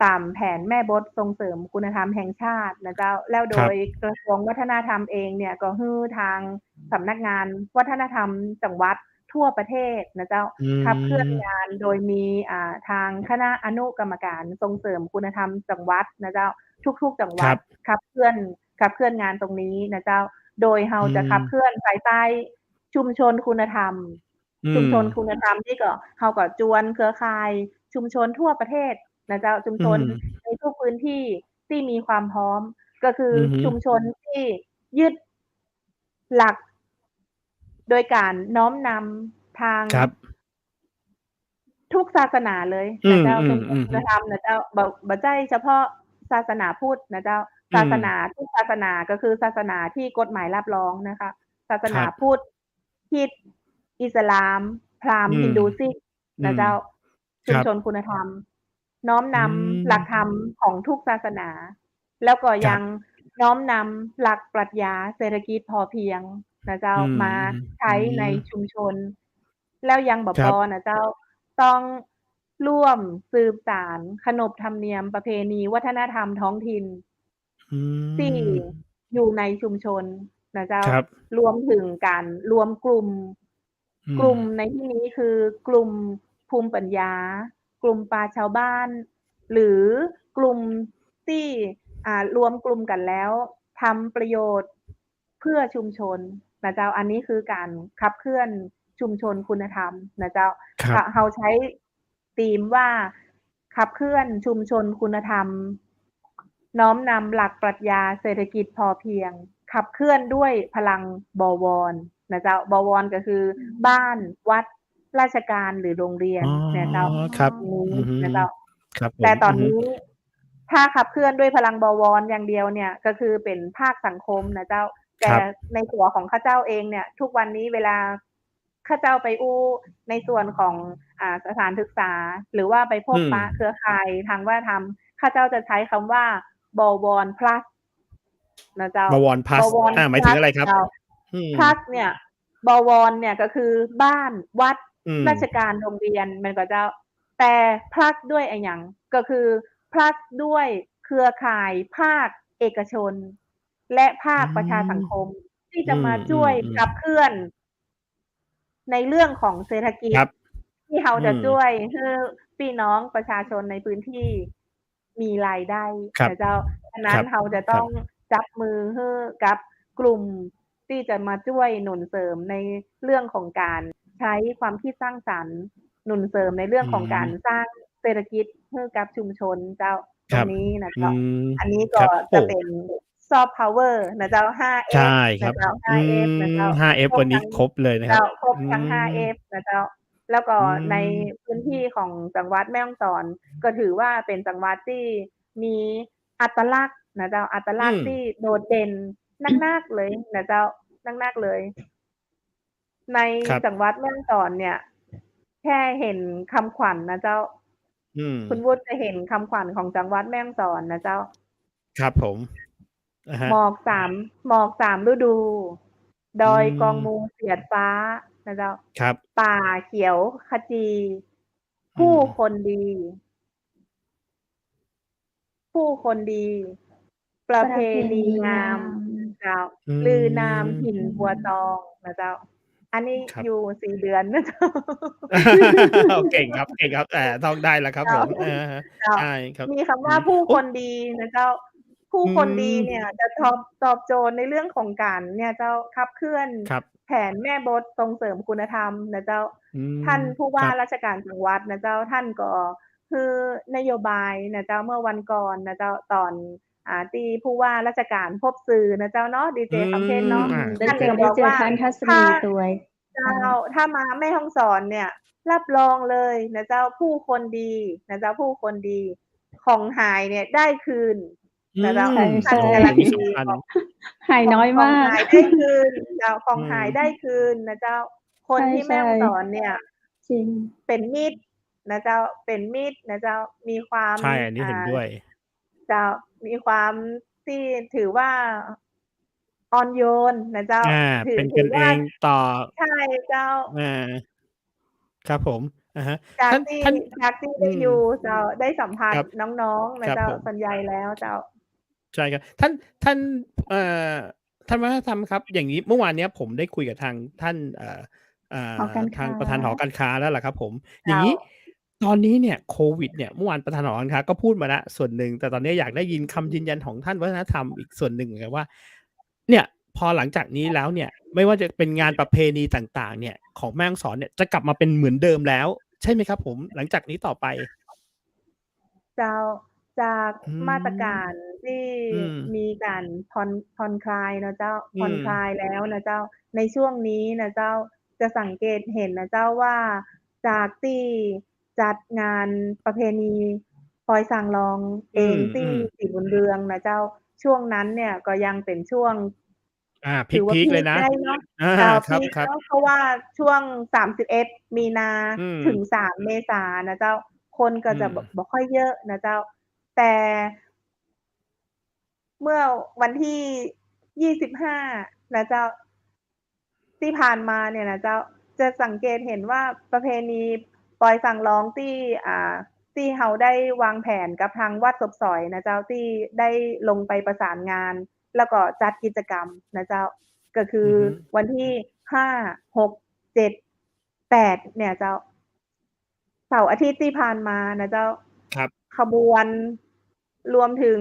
ตามแผนแม่บทส่งเสริมคุณธรรมแห่งชาตินะเจ้า แล้วโด ครับ ยกระทรวงวัฒนธรรมเองเนี่ย ก็ฮื้อทางสำนักงานวัฒนธรรมจังหวัดทั่วประเทศนะเจ้า อื ขับเคลื่อน ม งาน โดยมี ทางคณะอนุกรรมการส่งเสริมคุณธรรมจังหวัดนะเจ้า ทุก ๆ จังห ค วั รั ด บ ขับเคลื่อนงานตรงนี้นะเจ้า โดยเรา อื จะขับเค ม ลื่อนภายใต้ชุมชนคุณธรรม อื ชุมชนคุ ม ณธรรมนี่ก็เราก็จวนเครือข่ายชุมชนทั่วประเทศนะเจ้า ชุม อืชน ม ในทุกพื้นที่ที่มีความพร้อม ก็คือ อือฮึ ชุมชนที่ยึด หลัก โดยการน้อมนำทาง ครับ ทุกศาสนาเลย อื นะเจ้า ชุมช อ น ๆ ๆ คุณธรรมนะเจ้า บ่ใช่เฉพาะศาสนาพุทธนะเจ้า อื ศาสนาทุกศาสนาก็คือศาสนาที่กฎหมายรับรองนะคะ ศาส ค น รั า บ พุทธ คริสต์ อิสลาม พราหมอื ณ์ ฮินดู ซิก อืม นะเจ้า ครชุมับ ชนคุณธรรม น้อม อืนำหลักธรรม ม ของทุกศาสนา แล้วก็ ครยั ัง บ น้อมนำหลักปรัชญาเศรษฐกิจพอเพียงนะเจ้า อืม มาใช อื้ ใน ม ชุมชน แล้วยังบ่ ครพัอบ บ นะเจ้า ต้องร่วมสืบสานขนบธรรมเนียม ประเพณี วัฒนธรรมท้องถิ่น อื ที่ ม อยู่ในชุมชนนะเจ้า ครับ รวมถึงการรวมกลุ่ม อืกลุ่ม ม ในที่นี้คือกลุ่มภูมิปัญญา กลุ่มปราชญ์ชาวบ้าน หรือกลุ่มที่ รวมกลุ่มกันแล้วทำประโยชน์เพื่อชุมชนนะเจ้า อันนี้คือการขับเคลื่อนชุมชนคุณธรรมนะเจ้า ครับ เราใช้ธีมว่า ขับเคลื่อนชุมชนคุณธรรม น้อมนำหลักปรัชญาเศรษฐกิจพอเพียง ขับเคลื่อนด้วยพลังบวรนะเจ้า บวร ก็คือบ้าน วัด ราชการ หรือโรงเรีย อ๋ น อ เนี่ยเจ้า ครับ ตรงนี้ อือฮึ นะเจ้า ครับผแต่ม อือฮึ ตอนนี้ ถ้าขับเคลื่อนด้วยพลังบวรอย่างเดียวเนี่ย ก็คือเป็นภาคสังคมนะเจ้า แต ครั่ บ ในตัวของข้าเจ้าเองเนี่ย ทุกวันนี้เวลาข้าเจ้าไปอู้ในส่วนของ สถานศึกษา หรือว่าไปพ อื บ ม ปะเครือข่ายทางวัฒนธรรม ข้าเจ้าจะใช้คำว่า บวร plus นะเจ้า บวร บ plus วร หมายถึง plus อะไรครับ? เจ้า อืม plus เนี่ย บวร เนี่ยก็คือบ้าน วัด อืม ราชการ โรงเรียน แม่นบ่เจ้า แต่ plus ด้วยอะหยัง ก็คือ plus ด้วยเค เครือข่ายภาคเอกชน และภา อื คประชาสัง ม คม ที่ อื จะมาช่วย ม ขับ ๆ ๆ เคลื่อน ในเรื่องของเศรษฐกิ ค จ รับ ที่เรา อื จะ ช่ว ม ยให้พี่น้องประชาชนในพื้นที่มีรายได้ ครับ นะเจ้า ฉะนัค้น รับ เราจะ ค ต้องจับมือให้กับกลุ่มที่จะมาช่วยหนุนเสริมในเรื่องของการใช้ความคิดสร้างสรรค์ หนุนเสริมในเรื่อองของการ ืม สร้างเศรษฐกิจให้กับชุมชนเจ้า ค รตรงับ นี้นะ อเจ้า ม อันนี้ ค ก็ รับ โอจะ ้ เป็น Soft Power นะเจ้า ใช่ 5F ครนะ ับ เจ้า อื 5F นะเจ้า 5F คร วันนที้ ั้ง ครบเลยนะคเจรั้บ า ครบ อืทั้ง ม 5F นะเจ้า แล้วก็ อืใน ม พื้นที่ของจังหวัดแม่ฮ่องสอน ก็ถือว่าเป็นจังหวัดที่มีอัตลักษณ์นะเจ้า อัตอืลักษณ์ที่ ม โดดเด่นนัก ๆ เลยนะเจ้า นัก ๆ เลย ใน ครับ จังหวัดแม่ฮ่องสอนเนี่ย แค่เห็นคำขวัญนะเจ้า อืม คุณวุฒิจะเห็นคำขวัญของจังหวัดแม่ฮ่องสอนนะเจ้า ครับผม อะฮะ หมอก หมอก 3 ฤดู ดอือยกองม มูเสียดฟ้านะเจ้า ครับ ป่าเขียวขจี อผืู้ม คนดี ผู้คนดี ประเพณีงาม เจ้า อืลือนาม ม ถิ่นบัวตองนะเจ้า อันนี้ ครับ อยู่ 4 เดือนนะเจ้า เก่งครับ เก่งครับ ท่องได้แล้วครับเจ้า ผม อะฮะ เจ้า ใช่ครับ มีคำว่า อืม ผู้ โอ้ คนดีนะเจ้า ผู้ อืคนดีม เนี่ยจะตอบโจทย์ในเรื่องของการเนี่ยเจ้า ขับเคลื่อน ครับ แผนแม่บทส่งเสริมคุณธรรมนะเจ้า อืม ท่านผู้วค่ารับ ราชการจังหวัดนะเจ้า ท่านก็คือนโยบายนะเจ้า เมื่อวันก่อนนะเจ้า ตอน ที่ผู้ว่าราชการพบสื่อนะเจ้าเนาะ ดีอืเจ คำเพ็ญ ม เนาะ ได้ ท่าน เจ ก็ ได้ บอก เจอ ว่า ท่านทัศ ถ้า นีด้วย เจ้า ถ้ามาแม่ฮ่องสอนเนี่ย รับรองเลยนะเจ้า ผู้คนดีนะเจ้า ผู้คนดี ของหายเนี่ยได้คืน อื นะเจ้า ม ท่าน โอ้ การั ตร น งนี้ ตี สำคัญ บอก หายน้อย ของ มาก หายได้คืนเจ้า ของ อื หาย ม ได้คืนนะเจ้า ค ในที่แม่ ช่ ฮ่องสอนเนี่ย ๆ จริง เป็นมิตรนะเจ้า เป็นมิตรนะเจ้า มีความ ใช่ อันนี้เห็นด้วย เจ้า มีความที่ถือว่า อ่อนโยนนะเจ้า อา ถื เป็น ถ กืัอว่า นเองต่อ ใช่เจ้า อา ครับผม อะฮะ จา ท่ก าน ที่ ท่าน จากที่ อได้ ืม อยู่เจ้า ได้สัมภาครษณั์บ น้อง ๆ นะเจ้า ครับผม ส่วนใหญ่แล้วเจ้า ใช่ครับ ท่าน ท่าน เอ่อ ท่านวัฒนธรรมครับ อย่างงี้เมื่อวานเนี้ยผมได้คุยกับทางท่าน หอการ ทาค้งา ประธานหอการค้าแล้วล่ะครับผม เอ จย่า้งา งี้ ตอนนี้เนี่ยโควิดเนี่ย เมื่อวานประธานหอการค้าก็พูดมาแล้วส่วนหนึ่ง แต่ตอนนี้อยากได้ยินคำยืนยันของท่านวัฒนธรรมอีกส่วนหนึ่งเหมือนกันว่า เนี่ยพอหลังจากนี้แล้วเนี่ย ไม่ว่าจะเป็นงานประเพณีต่าง ๆ เนี่ย ของแม่ฮ่องสอนเนี่ย จะกลับมาเป็นเหมือนเดิมแล้ว ใช่ไหมครับผม หลังจากนี้ต่อไป? เจ้า จาก อื มาตรการที่ อืม มีการผ่อนคลายนะเจ้า อืผ่อนคลาม ยแล้วนะเจ้า ในช่วงนี้นะเจ้า จะสังเกตเห็นนะเจ้าว่า จากที่จัดงานประเพณีปอยสั่งลองอเืองที่ ม ๆ ศรีบุญเรืองนะเจ้า ช่วงนั้นเนี่ยก็ยังเป็นช่วง อา ถือว่า พีก ๆ เลพีก ยนะ ได้เนาะ อา เจ้า คพีก รัเบ นาะ ๆ เพราะว่าช่วง 31 มีนา อืม ถึง 3 เมษานะเจ้า คนก็จะ อืม บ่ค่อยเยอะนะเจ้า แต่ เมื่อวันที่ 25 นะเจ้า ที่ผ่านมาเนี่ยนะเจ้า จะสังเกตเห็นว่าประเพณีปอยสั่งร้องที่ ที่เราได้วางแผนกับทางวัดศพสอยนะเจ้า ที่ได้ลงไปประสานงาน แล้วก็จัดกิจกรรมนะเจ้า ก็คื อื อ อฮึ วันที่ 5 6 7 8 เนี่ยเจ้า เสาร์อาทิตย์ที่ผ่านมานะเจ้า ครับ ขบวน รวมถึง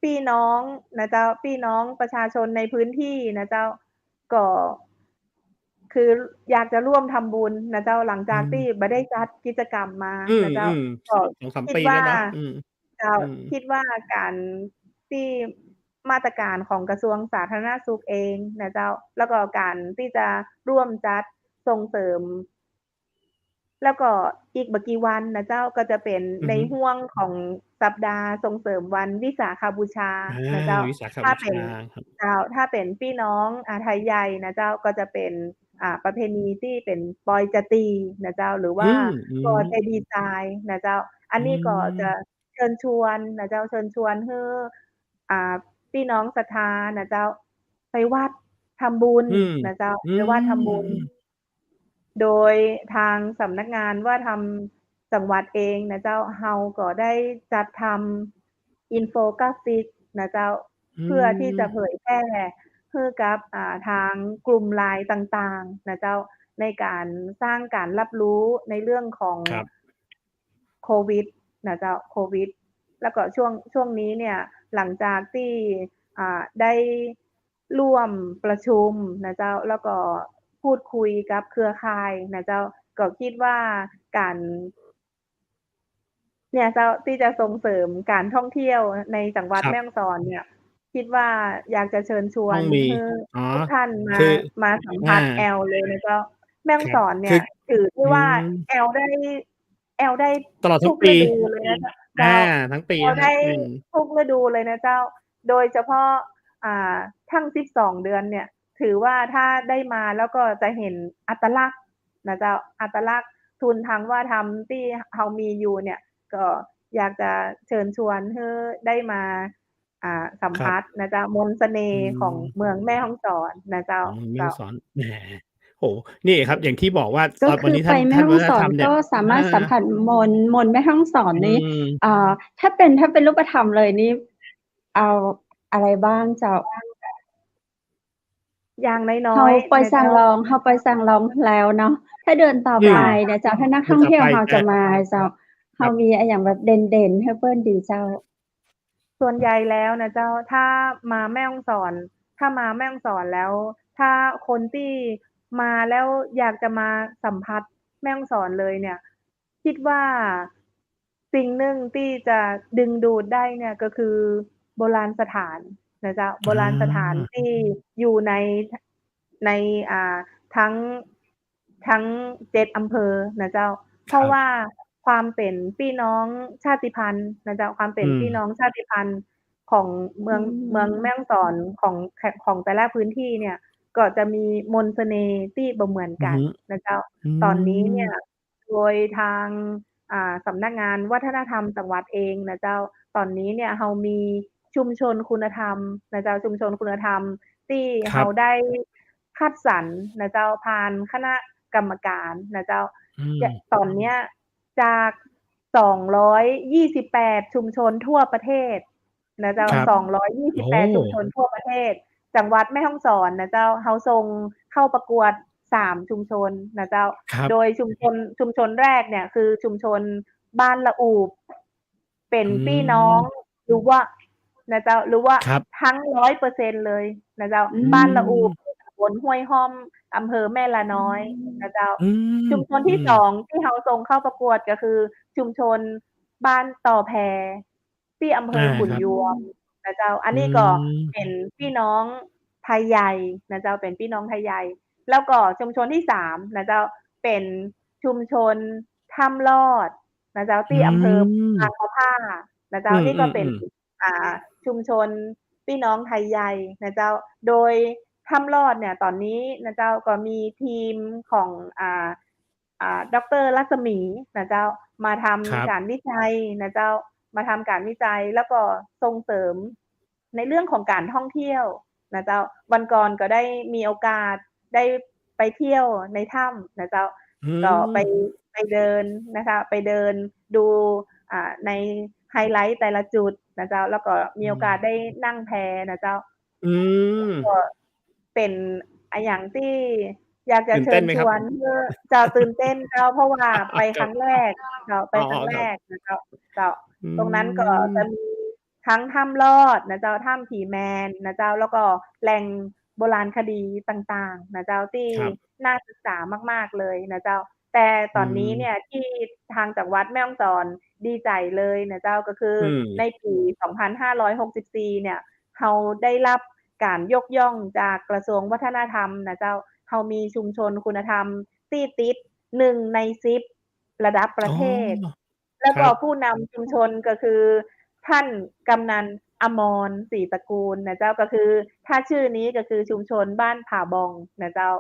พี่น้องนะเจ้า พี่น้องประชาชนในพื้นที่นะเจ้า ก็ คืออยากจะร่วมทำบุญนะเจ้า หลังอจากทืี่ม บ่ได้จัดกิจกรรมมาอืนะเจ้า ม ก็ ๆ 2-3 คิ ปดีวแล่้า วเนาะ อืม เจ้า อืม คิดว่าการที่มาตรการของกระทรวงสาธารณสุขเองนะเจ้า แล้วก็การที่จะร่วมจัดส่งเสริม แล้วก็อีกบ่กี่วันนะเจ้า ก็จะเป็นในอือฮึ ห้วงของสัปดาห์ส่งเสริมวันวิสาขบูชา อา นะเจ้า วิสาขบถ้าูเปช็น าครับ เจ้า ถ้าเป็นพี่น้อง ไทยใหญ่นะเจ้า ก็จะเป็น ประเพณีที่เป็นปอยจาตรีนะเจ้า หรืออวื่าม อืกอเจม ดีย์ทรายนะเจ้า อันอืนี้ก็จะม เชิญชวนนะเจ้า เชิญชวนให้ พี่น้องศรัทธานะเจ้า ไปวัดทำบุญอืม นะเจ้า อืไปวัดทำบุญ ม โดยทางสำนักงานวัฒนธรรมจังหวัดเองนะเจ้า เราก็ได้จัดท อินโฟกราฟิกนะเจ้าเพื่อที่จะเผยแพร่ให้กับทางกลุ่มไลน์ต่างๆนะเจ้าในการสร้างการรับรู้ในเรื่องของ ครับ โควิดนะเจ้าโควิด แล้วก็ช่วงนี้เนี่ยหลังจากที่ได้ร่วมประชุมนะเจ้าแล้วก็พูดคุยกับเครือข่ายนะเจ้าก็คิดว่าการเนี่ยเจ้าที่จะส่งเสริมการท่องเที่ยวในจังหวัด ครับ แม่ฮ่องสอนเนี่ย คิดว่าอยากจะเชิญชว ต้ น องมี ให้ อ๋อ ทุกท่านมา คือ มาสัมผัสแอลเลยนะเจ้าแม่ฮ่องสอนเนี่ยถือได้ว่าแอลได้ ตลอดทั้ ทุ ง ก ปี ฤดูเลยนะเจ้า ทั้งปี แอล นะครั ได้ บ ทุกฤดูเลยนะเจ้า โดยเฉพาะทั้ง12 เดือนเนี่ย ถือว่าถ้าได้มาแล้วก็จะเห็นอัตลักษณ์นะเจ้าอัตลักษณ์ทุนทางวัฒนธรรมที่เรามีอยู่เนี่ยก็อยากจะเชิญชวนให้ได้มาสัมผัสนะเจ้ามนต์เสน่ห์ของเมืองแม่ฮ่องสอนนะเจ้า แม่ฮ่องสอนแหมโอ้โฮนี่ครับอย่างที่บอกว่า ก็ วัน คือ นี้ ไป ท่าน แม่ ท่าน ฮ่ วั อง ฒน สอ ธร น รมเนี่ ก็ ย สามารถสัมผัสมนต์แม่ฮ่องสอนนี้ ถ้าเป็นรูปธรรมเลยนี่เอาอะไรบ้างเจ้า อย่างน้ เรา อย ไป ๆ นะ สั่ง เจ้า ลองเราไปสั่งลองแล้วเนาะถ้าเดือนต่อไปเนี่ยเจ้าถ้านักท่องเที่ยวเราจะมาเจ้าเรามีอะไรอย่างแบบเด่นๆให้เปิ้นดีเจ้า ส่วนใหญ่แล้วนะเจ้าถ้ามาแม่ฮ่องสอนแล้ว ถ้าคนที่มาแล้วอยากจะมาสัมผัสแม่ฮ่องสอนเลยเนี่ย คิดว่าสิ่งหนึ่งที่จะดึงดูดได้เนี่ยก็คือโบราณสถานนะเจ้าโบราณสถานที่อยู่ในทั้ง7อำเภอนะเจ้า เพราะว่าความเป็นพี่น้องชาติพันธุ์นะเจ้าความเป็นพี่น้องชาติพันธุ์ของเมืองแม่ฮ่องสอนของแต่ละพื้นที่เนี่ย ก็จะมีมนต์เสน่ห์ที่บ่เหมือนกันนะเจ้า ตอนนี้เนี่ยโดยทางสำนักงานวัฒนธรรมจังหวัดเองนะเจ้า ตอนนี้เนี่ยเรามีชุมชนคุณธรรมนะเจ้าชุมชนคุณธรรมที่เราได้คัดสรรนะเจ้าผ่านคณะกรรมการนะเจ้าตอนเนี้ยจาก228ชุมชนทั่วประเทศนะเจ้า228ชุมชนทั่วประเทศจังหวัดแม่ฮ่องสอนนะเจ้าเราส่งเข้าประกวด3ชุมชนนะเจ้าโดยชุมชนแรกเนี่ยคือชุมชนบ้านละอูบเป็นพี่น้องหรือว่านะเจ้าหรือว่าทั้ง 100% เลยนะเจ้าบ้านละอูบตำบลห้วยห้อมอำเภอแม่ละน้อยนะเจ้าชุมชนที่2ที่เราส่งเข้าประกวดก็คือชุมชนบ้านต่อแพที่อำเภอขุนยวมนะเจ้าอันนี้ก็เป็นพี่น้องไทยใหญ่นะเจ้าเป็นพี่น้องไทยใหญ่แล้วก็ชุมชนที่3นะเจ้าเป็นชุมชนถ้ำลอดนะเจ้าที่อำเภอบางมะผ้านะเจ้านี่ก็เป็นชุมชนพี่น้องไทยใหญ่นะเจ้าโดยถ้ำลอดเนี่ยตอนนี้นะเจ้าก็มีทีมของดร.รัศมีนะเจ้ามาทำการวิจัยนะเจ้ามาทำการวิจัยแล้วก็ส่งเสริมในเรื่องของการท่องเที่ยวนะเจ้าวันก่อนก็ได้มีโอกาสได้ไปเที่ยวในถ้ำนะเจ้าก็ไปเดินนะคะไปเดินดูในไฮไลท์แต่ละจุดนะเจ้าแล้วก็มีโอกาสได้นั่งแพนะเจ้าก็เป็นอย่างที่อยากจะเชิญชวนเพื่อจะตื่นเต้นเจ้าเพราะว่าไปครั้งแรกเจ้าไปครั้งแรกนะเจ้าตรงนั้นก็จะมีทั้งถ้ำลอดนะเจ้าถ้ำผีแมนนะเจ้าแล้วก็แหล่งโบราณคดีต่างๆนะเจ้าที่น่าศึกษามากๆเลยนะเจ้าแต่ตอนนี้เนี่ยที่ทางจังหวัดแม่ฮ่องสอนดีใจเลยนะเจ้าก็คือในปี2564เนี่ยเราได้รับการยกย่องจากกระทรวงวัฒนธรรมนะเจ้าเรามีชุมชนคุณธรรมที่ติด1ใน10ระดับประเทศแล้วก็ผู้นำชุมชนก็คือท่านกำนันอมรศรีตระกูลนะเจ้าก็คือถ้าชื่อนี้ก็คือชุมชนบ้านผาบองนะเจ้า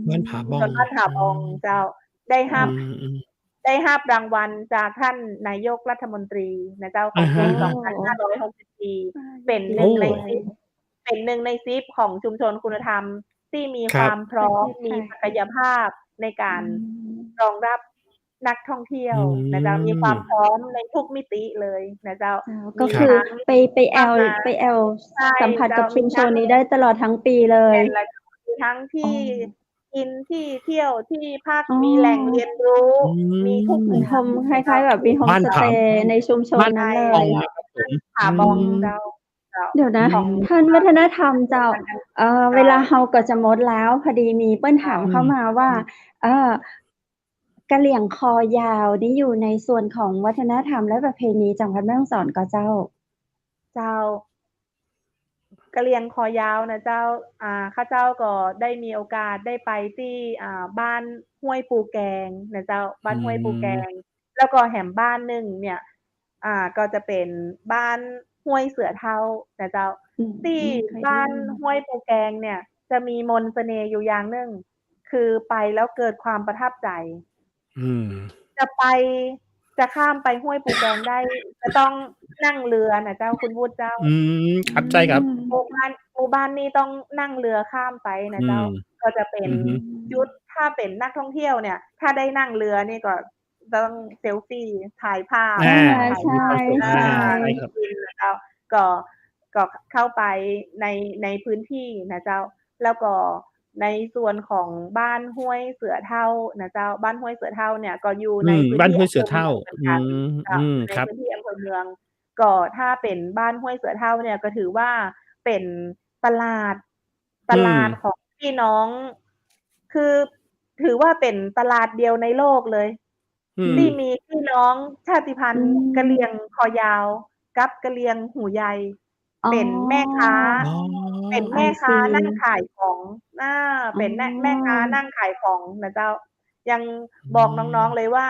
บ้านผาบองชุมชนบ้านผาบองเจ้าได้รับรางวัลจากท่านนายกรัฐมนตรีนะเจ้าของปี2564เป็น1ใน10ของชุมชนคุณธรรมที่มีความพร้อมมีศักยภาพในการรองรับ นักท่องเที่ยวนะเจ้ามีความพร้อมในทุกมิติเลยนะเจ้า ก็ มี คือ ทั้ง ไปแอล อาหาร ไปแอล ใช่ สัมผัสกับ เจ้า ชุมชน มีทั้ง นี้ได้ตลอดทั้งปีเลย แม่นแล้วมีทั้งที่กินที่เที่ยวที่พัก อ๋อ มีแหล่งเรียนรู้ มีทุก เหมือน อย่าง คล้ายๆ แบบมีโฮม บ้าน ส ผา เตย์ในชุมชน บ้าน นั้นเล บอง ย นะครับผม ผาบองเจ้า เดี๋ยวนะ ของ ท่านวัฒนธรรมเจ้า เวลาเราก็จะหมดแล้ว พอดีมีเปิ้นถามเข้ามาว่า กะเหรี่ยงคอยาวนี่อยู่ในส่วนของวัฒนธรรมและประเพณีจังหวัดแม่ฮ่องสอนก็เจ้า เจ้า กะเหรี่ยงคอยาวนะเจ้า ข้าเจ้าก็ได้มีโอกาสได้ไปที่ บ้านห้วยปูแกงนะเจ้า บ้านห้วยปูแกง แล้วก็แหมบ้านหนึ่งเนี่ย ก็จะเป็นบ้านห้วยเสือเฒ่านะเจ้า ที่บ้านห้วยปูแกงเนี่ย จะมีมนต์เสน่ห์อยู่อย่างหนึ่ง คือไปแล้วเกิดความประทับใจ จะข้ามไปห้วยปูแกงได้ จะต้องนั่งเรือนะเจ้า คุณวุฒิเจ้า ครับ ใช่ครับ หมู่บ้านนี้ต้องนั่งเรือข้ามไปนะเจ้า ก็จะเป็น อือฮึ ยุทธ ถ้าเป็นนักท่องเที่ยวเนี่ย ถ้าได้นั่งเรือนี่ก็ต้องเซลฟีถ่ายภาพ อา ใช่ ใช่ครับ นะเจ้า ก็เข้าไปในพื้นที่นะเจ้า แล้วก็ในส่วนของบ้านห้วยเสือเฒ่านะเจ้า บ้านห้วยเสือเฒ่าเนี่ยก็อยู่ในพื้น บ้าน ที่ ห้วยเสือเฒ่า อำเภอเมืองเหมือนกัน ใน ครับ พื้นที่อำเภอเมือง ก็ถ้าเป็นบ้านห้วยเสือเฒ่าเนี่ย ก็ถือว่าเป็นตลาดของพี่น้อง คือถือว่าเป็นตลาดเดียวในโลกเลย ที่มีพี่น้องชาติพันธุ์กะเหรี่ยงคอยาวกับกะเหรี่ยงหูใหญ่ เป็นแม่ค้า เป็นแม่ค้านั่งขายของ เป็นแม่ค้านั่งขายของนะเจ้า ยังบอกน้องๆเลยว่า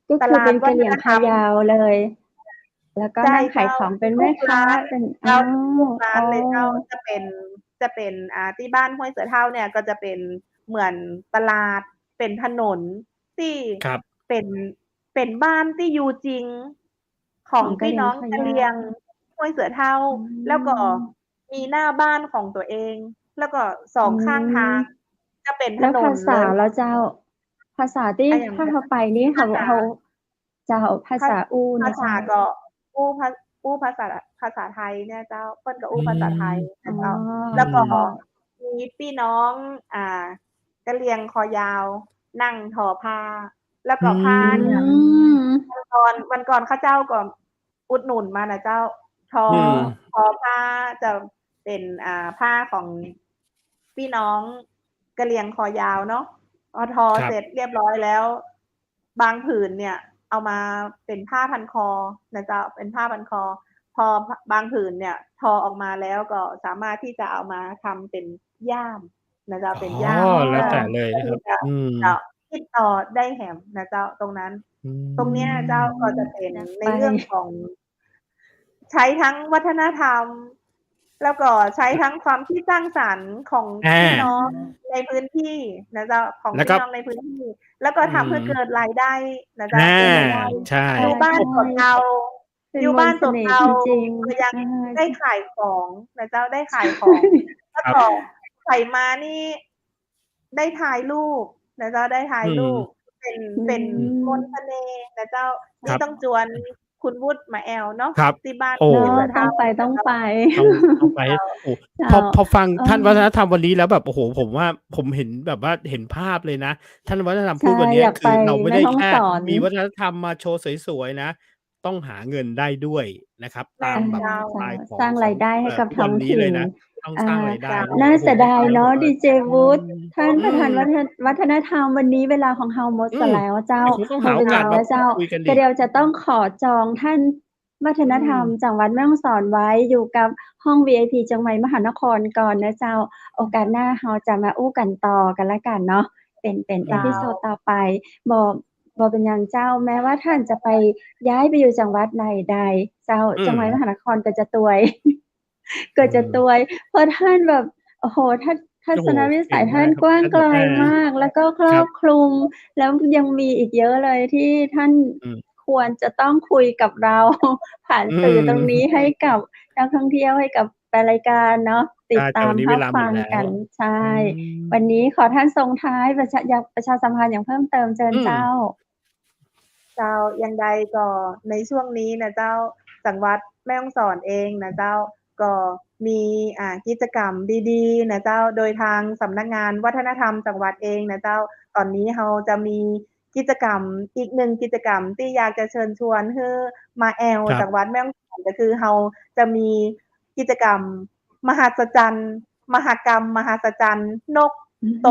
ก็ ต คือ ลา เป็ ด น วั กะเห ฒ รี่ยง น ค ธร อ รม ยาวเลย แล้วก็ ใช่ นั่งขาย เจ้า ของเป็น ทุ แม่ ก ค้า ร้าน เป็น เจ้า ทุกร้านเลยเจ้า จะเป็น ที่บ้านห้วยเสือเฒ่าเนี่ย ก็จะเป็นเหมือนตลาด เป็นถนนที่ ครับ เป็นบ้านที่อยู่จริง ของพี่น้องกะเหรี่ยงห้วยเสือเฒ่า แล้วก็มีหน้าบ้านของตัวเอง แล้วก็ 2 ข้างทาง จะเป็นถ แล้ว น ภาน ษา เลย ล่ะเจ้า ภาษาที่ อย่าง ถ้าเราไปนี่ ภาษา เจ้า ภาษาอู้ ภา นะ ษา เจ้า ก็อู้ภาษาไทยเนี่ยเจ้า เพิ่นก็อู้ภาษาไทยนะเจ้า แล้วก็มีพี่น้อง กะเหรี่ยงคอยาวนั่งทอผ้า แล้วก็ผ้าเนี่ย วันก่อนข้าเจ้าก็อุดหนุนมาน่ะเจ้า ทอผ้าจะเป็น ผ้าของพี่น้องกะเหรี่ยงคอยาวเนาะ พอทอ ครับ เสร็จเรียบร้อยแล้ว บางผืนเนี่ย เอามาเป็นผ้าพันคอนะเจ้า เป็นผ้าพันคอ พอบางผืนเนี่ย ทอออกมาแล้วก็สามารถที่จะเอามาทำเป็นย่ามนะเจ้า เป็นย่าม แล้วแต่เลยนะครับ เจ้า คิดต่อได้แหมนะเจ้า ตรงนั้น ตรงเนี้ยเจ้าก็จะเป็นในเรื่องของ ใช้ทั้งวัฒนธรรม แล้วก็ใช้ทั้งความคิดสร้างสรรค์ของพี่น้องในพื้นที่นะเจ้า ของ แล้ว พี่ ก็ น้องในพื้นที่ แล้วก็ทำให้เกิดรายได้นะเจ้า อา เป็นรายได้ ใช่ อยู่บ้านสวนเรา เป็น อยู่ ม บ้าน นต์ ส เส วน น่ เรา ห์จริง ก็ยัง ๆ ได้ขายของนะเจ้า ได้ขายของ แล้ว ครับ ก็ใส่มานี่ ได้ถ่ายรูปนะเจ้า ได้ถ่ายรูป เป็นมนต์เสน่ห์นะเจ้า นี่ต้องจวนคุณวุฒิมาแอลเนาะ ครับ ที่บ้าน โอ้ ห้วย เนาะ เสือ ต้ เฒ่า องไป นะเจ้า ต้องไป โอ้ เจ้า พอฟังท่านวัฒ เออ นธรรมวันนี้แล้วแบบ โอ้โฮ ผมว่าผมเห็นแบบว่าเห็นภาพเลยนะ ท่านวัฒนธรรมพูด ใช่ วันเนี้ อย ยาก คือเราไม่ ไป ได้ แม่ฮ่อง แค่ สอน มีวัฒนธรรมมาโชว์สวยๆนะ ต้องหาเงินได้ด้วยนะครับ แม่ ตาม น แบบ เจ้า สไตล์ของ สร้างรายได้ให้กับ ทุก ท้ วั อน ง นี้ ถิ่ เล น ยนะ ต้องสร้างรายได้ จ้ะ โอ้โฮ น่าเสียดายเนาะ ดีเจวุฒิ ท่านประธาน อืม วัฒนธรรม วันนี้เวลาของเราหมดซะแล้วเจ้า คงต้อง หม หา ด โอ เว กา ลา ส แล้ มาว เจ้า คุยกัน ก็ อีก เดี๋ยวจะต้องขอจองท่านวัฒนธรรมจังหวัดแม่ฮ่องสอนไว้ อยู่กับห้อง VIP เชียงใหม่มหานครก่อนนะเจ้า โอกาสหน้าเราจะมาอู้กันต่อกันแล้วกันเนาะ เป็นเอ เจ้า พิโซดต่อไป บ่เป็นหยังเจ้า แม้ว่าท่านจะไปย้ายไปอยู่จังหวัดใดๆ เจ้า จังหวัดมหานครก็จะตวย ก็จะตวย เพราะท่านแบบ โอ้โฮ ทั โอ้ ศ โฮ นวิ เก่ สั ง ยท่าม าน กครับ กว้าง ท่าน ไกล แบบ มาก แล้วก็คร ค อ รั บบ คลุม แล้วยังมีอีกเยอะเลยที่ท่าน ควรจะต้องคุยกับเรา ผ่านสื่อตรงนี้ให้กับนักท่องเที่ยว ให้กับแฟนรายการเนาะ ติด แต่ ตา วั ม นนี้ รั เว บ ลาห ฟ มดั ง แล้ กั ว น ใช่ อืม วันนี้ขอท่านส่งท้ายอยากประชาสัมพันธ์อย่างเพิ่มเติม เชิญ อืม เจ้า เจ้าอย่างใดก็ในช่วงนี้นะเจ้าจังหวัดแม่ฮ่องสอนเองนะเจ้าก็มีกิจกรรมดีๆนะเจ้าโดยทางสำนักงานวัฒนธรรมจังหวัดเองนะเจ้าตอนนี้เราจะมีกิจกรรมอีกหนึ่งกิจกรรมที่อยากจะเชิญชวนให้มาแอล ครับ จังหวัดแม่ฮ่องสอนก็คือเราจะมีกิจกรรมมหัศจรรย์มหกรรมมหัศจรรย์นกโต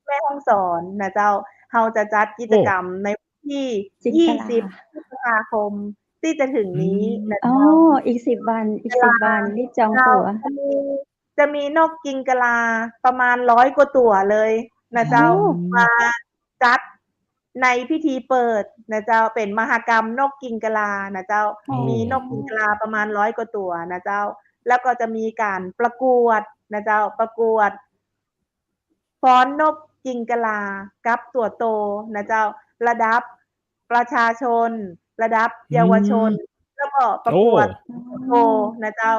แม่ฮ่องสอนนะเจ้าเราจะจัดกิจกรรมในวันที่ จิงกะลา 20 พฤษภาคมที่จะถึงนี้นะ อ๋อ เจ้า อีก10 วันอีก10 วันรีบจองตั๋ว จะมีนกกิงกะลาประมาณ100 กว่าตัวเลยนะเจ้า โอ้ มาจัดในพิธีเปิดนะเจ้าเป็นมหกรรมนกกิงกะลานะเจ้า โอ้ มีนกกิงกะลาประมาณ100 กว่าตัวนะเจ้า แล้วก็จะมีการประกวดนะเจ้าประกวดฟ้อนนกกิงกะลากับตัวโตนะเจ้าระดับประชาชน ระดับเยาวชน แล้วก็ประกวดโตนะเจ้า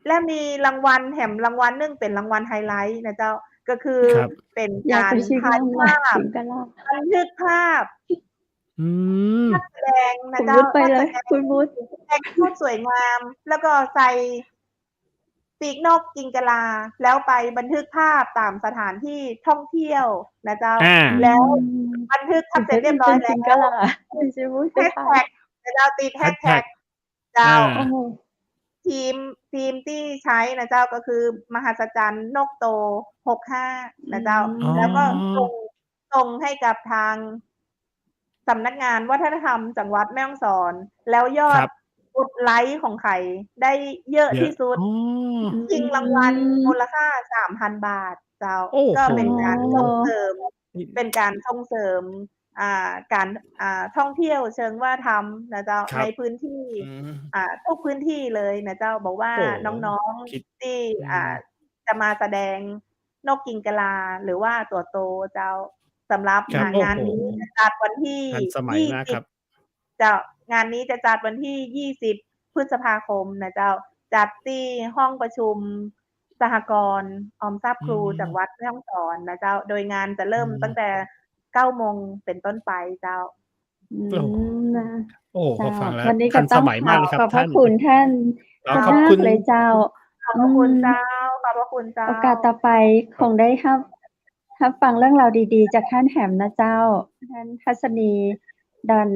และมีรางวัลแถมรางวัลหนึงเป็นรางวัลไฮไลท์นะเจ้า ก็คือ ครับ เป็น อยาก การ ไปชิม ถ่าย บ้างเลย ภาพ จิงกะลา บันทึกภาพ อืม นักแสดงนะ คุณ เจ้า วุฒิไปเลย นักแสดง คุณวุฒิ แต่งชุดสวยงาม แล้วก็ใส่ปีกนกกิงกะลา แล้วไปบันทึกภาพตามสถานที่ท่องเที่ยวนะเจ้า แล้วบันทึกภาพเสร็จเรียบร้อยแล้ จิงกะ ว ลาดิฉันพูด แฮ ไม่ ช ทั แท็ น กนะเจ้าติดแฮชแท็ hashtag กเจ้า โอ้โห ทีมที่ใช้นะเจ้าก็คือมหัศจรรย์นกโต 65 นะเจ้า อ๋อ แล้วก็ส่งให้กับทางสำนักงานวัฒนธรรมจังหวัดแม่ฮ่องสอน แล้วยอ ค ด รับ กดไลค์ของใครได้เยอะ เย ที่ อะ สุด อ๋อ ชิงรางวัลมูลค่า 3,000 บาทเจ้า โอ้โฮ ก็เป็นการส่งเสริม นี่ เป็นการส่งเสริมการท่องเที่ยวเชิงวัฒนธรรมนะเจ้า ครั ใน บ พื้นที่ อืม ทุกพื้นที่เลยนะเจ้า บอกว่า โอ้โฮ น้อง คิด ๆ ที่ อืม จะมาแสดงนกกิงกะลา หรือว่าตัวโตเจ้า สำหรับ ครับ โอ้ งาน โฮ นี้จะจัดวันที่ ทันสมัยมากครับ 20 เจ้า งานนี้จะจัดวันที่ 20 พฤษภาคมนะเจ้า จัดที่ห้องประชุมสหกรณ์ออมทรัพย์ครูจังหวัดแม่ฮ่องสอนนะเจ้า โดยงานจะเริ่มตั้งแต่ 9 โมงเป็นต้นไปเจ้า โอ้โฮ นะ โอ้ พ เจ้า อฟังแล้ว วันนี้ ทั ก็ น ต้ ส อง มัย ข มา อก เลยครับ ขอบพ ท่า ระ น คุณท่าน อ๋อ กัน ขอบ มา คุ ก ณ เลยเจ้า ขอบพระคุณเจ้า ขอบพระคุณเจ้า โอกาสต่อไปคงได้รับฟังเรื่องราวดีๆ จากท่านแหม่มนะเจ้า ท่านทัศนี ดอน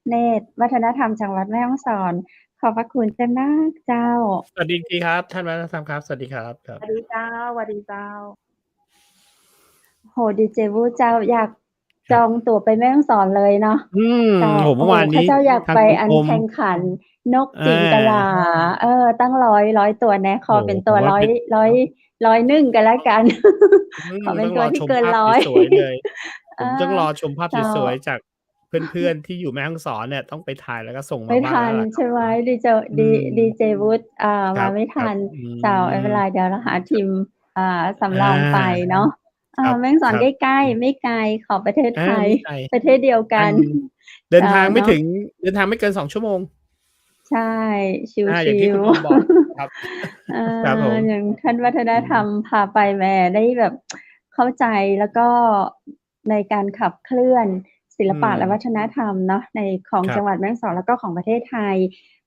เนตร วัฒนธรรมจังหวัดแม่ฮ่องสอน ขอบพระคุณจังมากเจ้า สวัสดีอีกทีครับ ท่านวัฒนธรรมครับ สวัสดีครับ ครั ส บ วัสดีเจ้า สวัสดีเจ้า โอ้โฮ ดีเจวูดเจ้า อยากจองตั๋วไปแม่ฮ่องสอนเลยเนาะ อืม เจ้า โอ้โฮ เมื่อวาน ข้า นี้ เจ้าอยาก ทาง ไป คุณ อัน โอม แข่งขันนก อา จิงกะลา ตั้ง 100 ตัวแน่ ขอ โอ้โฮ เป็น ผ ตัว มว่าเป็น 101 ก็แล้วกัน อืม ขอเป็ ต้ น อง ตั ร ว อ ที่ ชม เกิน ภาพ 100 สวย ๆ เลย ผ อ มต้องรอชมภาพ เจ้า สวย ๆ จากเพื่อน ๆ ที่อยู่แม่ฮ่องสอนเนี่ย ต้องไปถ่ายแล้วก็ส่ง ไม่ มาบ้าง ทั แล้ น วล่ะค ใช่ รับ ไหม ดีเจ อื ดี ม เจวูดค มา รับ ไม่ ครั ทั บ น อื เจ้า ไม่เป็น ม ไร เดี๋ยวเราหาทีม สำ อาร องไปเนาะ ครับ แม่ฮ่องสอ คน รับ ใกล้ ๆ ไม่ไกล ขอบประเทศ อา ไทย ไม่ไกล ประเทศเดียวกั อั น น เดิน เจ้า ทางไม่ เนาะ ถึง เดินทางไม่เกิน 2 ชั่วโมง ใช่ ชิ อย่างที่ ล คุณโอม บอก ครับ ครับผม อย่างท่านวัฒน อื ธรรม ม พาไปแหมได้แบบ เข้าใจ แล้วก็ในการขับเคลื่อนศิล อื ปะและวั ม ฒนธรรมเนาะ ในของ ครั จั บ งหวัดแม่ฮ่องสอน แล้วก็ของประเทศไทย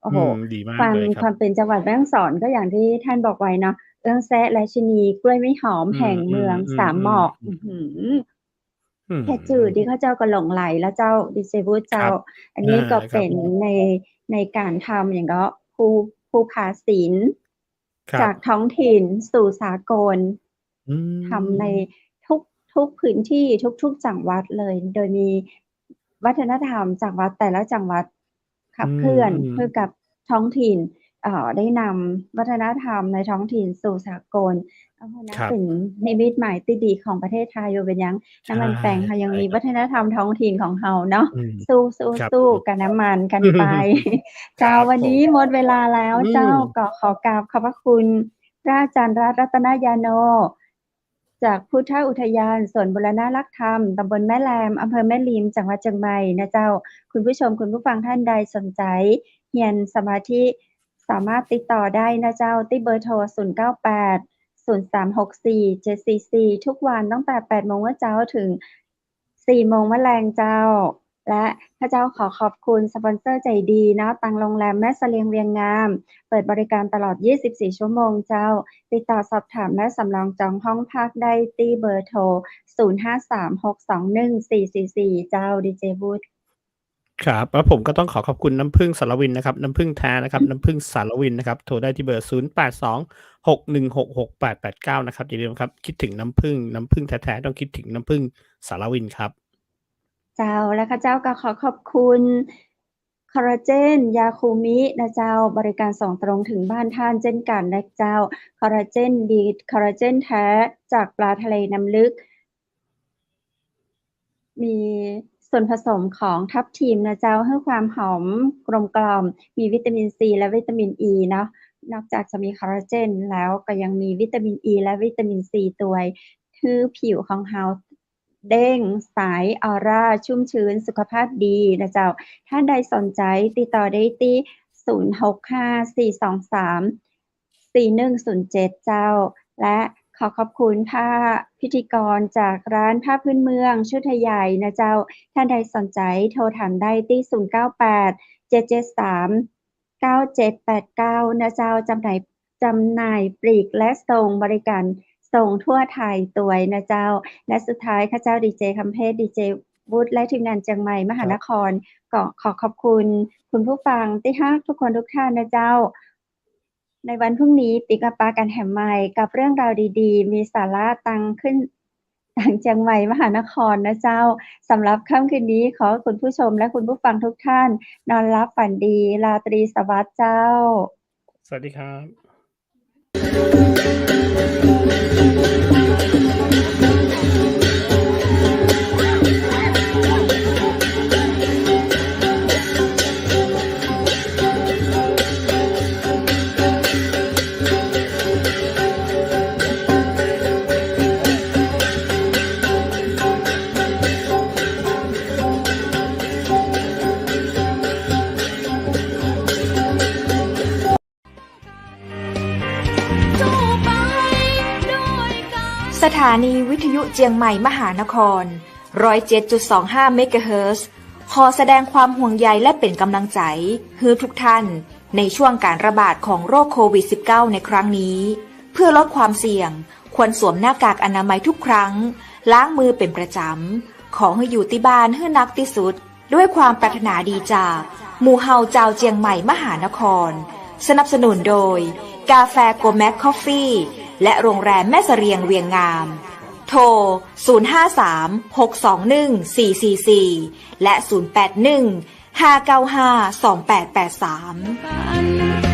โอ้ อื โฮ ม ดีมา ควา ก ม เลยครั ควา บ มเป็นจังหวัดแม่ฮ่องสอน ก็อย่างที่ท่านบอกไว้เนาะ เอื้องแซะ ราชินี กล้วยไม้หอม อื แห่งเมืองสามหมอก ม ๆ ๆ อื้อฮือ อื้อ แค่ ฮื ชื่อที่ อ เขาเจ้าก็หลงใหลแล้วเจ้า ดีเจวูด ค เจ้า รับ อันนี้ก็ ค เป รั ็ บ นในการทำอย่างก็ ภูผาศิลป์ ครั จา บ กท้องถิ่นสู่สากล อื ทำใน ม ทุกพื้นที่ ทุก ๆ จังหวัดเลย โดยมีวัฒนธรรมจังหวัดแต่ละจังหวัดขั อื บเคลื่อน ม เพื่อ ๆ กับท้องถิ่น ได้นำวัฒนธรรมในท้องถิ่นสู่สากล เพราะนั ครับ เป็นนิมิตหมายที่ดีของประเทศไทยอยู่เป็นหยัง ใช น้ำมันแป้งเรายั ใช ง่มี ครั วั บ ฒนธรรมท้องถิ่นของเราเนาะ อืม ครับ สู้ ผม ๆ กับน้ำมันกัน ไป คร เจ้า ับ วัน ผ นี้ ม หมดเวลาแล้ว อื เจ้า ม ก็ขอกราบขอบพระคุณพระอาจารย์รัตน์ รัตนยาโน จากพุทธอุทยานสวนบูรณรักธรรม ตำบลแม่แลม อำเภอแม่ริม จังหวัดเชียงใหม่นะเจ้า คุณผู้ชม คุณผู้ฟังท่านใดสนใจเรียนสมาธิ สามารถติดต่อได้นะเจ้า ที่เบอร์โทร 098-0364-744 ทุกวันตั้งแต่ 8 โมง เช้าถึง 4 โมง แลงเจ้า และข้าเจ้าขอขอบคุณสปอนเซอร์ใจดีเนาะตังโรงแรมแม่เสลียงเวียงงามเปิดบริการตลอด24ชั่วโมงเจ้าติดต่อสอบถามและสำรองจองห้องพักได้ที่เบอร์โทร0536214444เจ้าดีเจบูธครับแล้วผมก็ต้องขอขอบคุณน้ำผึ้งสารวินนะครับน้ำผึ้งแท้นะครับน้ำผึ้งสารวินนะครับโทรได้ที่เบอร์0826166889นะครับอย่าลืมครับคิดถึงน้ำผึ้งแท้ๆต้องคิดถึงน้ำผึ้งสารวินครับเจ้าและข้าเจ้าก็ขอขอบคุณคอลลาเจนยาคูมินะเจ้าบริการส่งตรงถึงบ้านท่านเช่นกันนะเจ้าคอลลาเจนดีคอลลาเจนแท้จากปลาทะเลน้ำลึกมีส่วนผสมของทับทิมนะเจ้าให้ความหอมกลมกล่อมมีวิตามินซีและวิตามินอ e ีเนาะนอกจากจะมีคอลลาเจนแล้วก็ยังมีวิตามินอ e ีและวิตามินซีตัวคือผิวของเฮาเด้งใสออร่าชุ่มชื้นสุขภาพดีนะเจ้าท่านใดสนใจติดต่อได้ที่0654234107เจ้าและขอขอบคุณผ้าพิธีกรจากร้านผ้าพื้นเมืองชุดไทยใหญ่นะเจ้าท่านใดสนใจโทรถามได้ที่0987739789นะเจ้าจำหน่ายปลีกและส่งบริการส่งทั่วไทยตัวนะเจ้าและสุดท้ายข้าเจ้าดีเจคำเพชรดีเจวุฒิและทีมงานเชียงใหม่มหานครก็ขอขอบคุณคุณผู้ฟังที่ฮักทุกคนทุกท่านนะเจ้าในวันพรุ่งนี้ปิกอัปปากันแห่งใหม่กับเรื่องราวดีๆมีสาระตังขึ้นต่างเชียงใหม่มหานครนะเจ้าสำหรับค่ำคืนนี้ขอคุณผู้ชมและคุณผู้ฟังทุกท่านนอนรับฝันดีราตรีสวัสดิ์เจ้าสวัสดีครับสถานีวิทยุเจียงใหม่มหานคร 107.25 เมกะเฮิรตซ์ขอแสดงความห่วงใยและเป็นกำลังใจให้ทุกท่านในช่วงการระบาดของโรคโควิด -19 ในครั้งนี้เพื่อลดความเสี่ยงควรสวมหน้ากากอนามัยทุกครั้งล้างมือเป็นประจำขอให้อยู่ที่บ้านให้นักที่สุดด้วยความปรารถนาดีจากหมู่เฮาเจ้าเจียงใหม่มหานครสนับสนุนโดยกาแฟโกแม็กคอฟฟี่และโรงแรมแม่เสรียงเวียงงามโทร053-621-444และ081-595-2883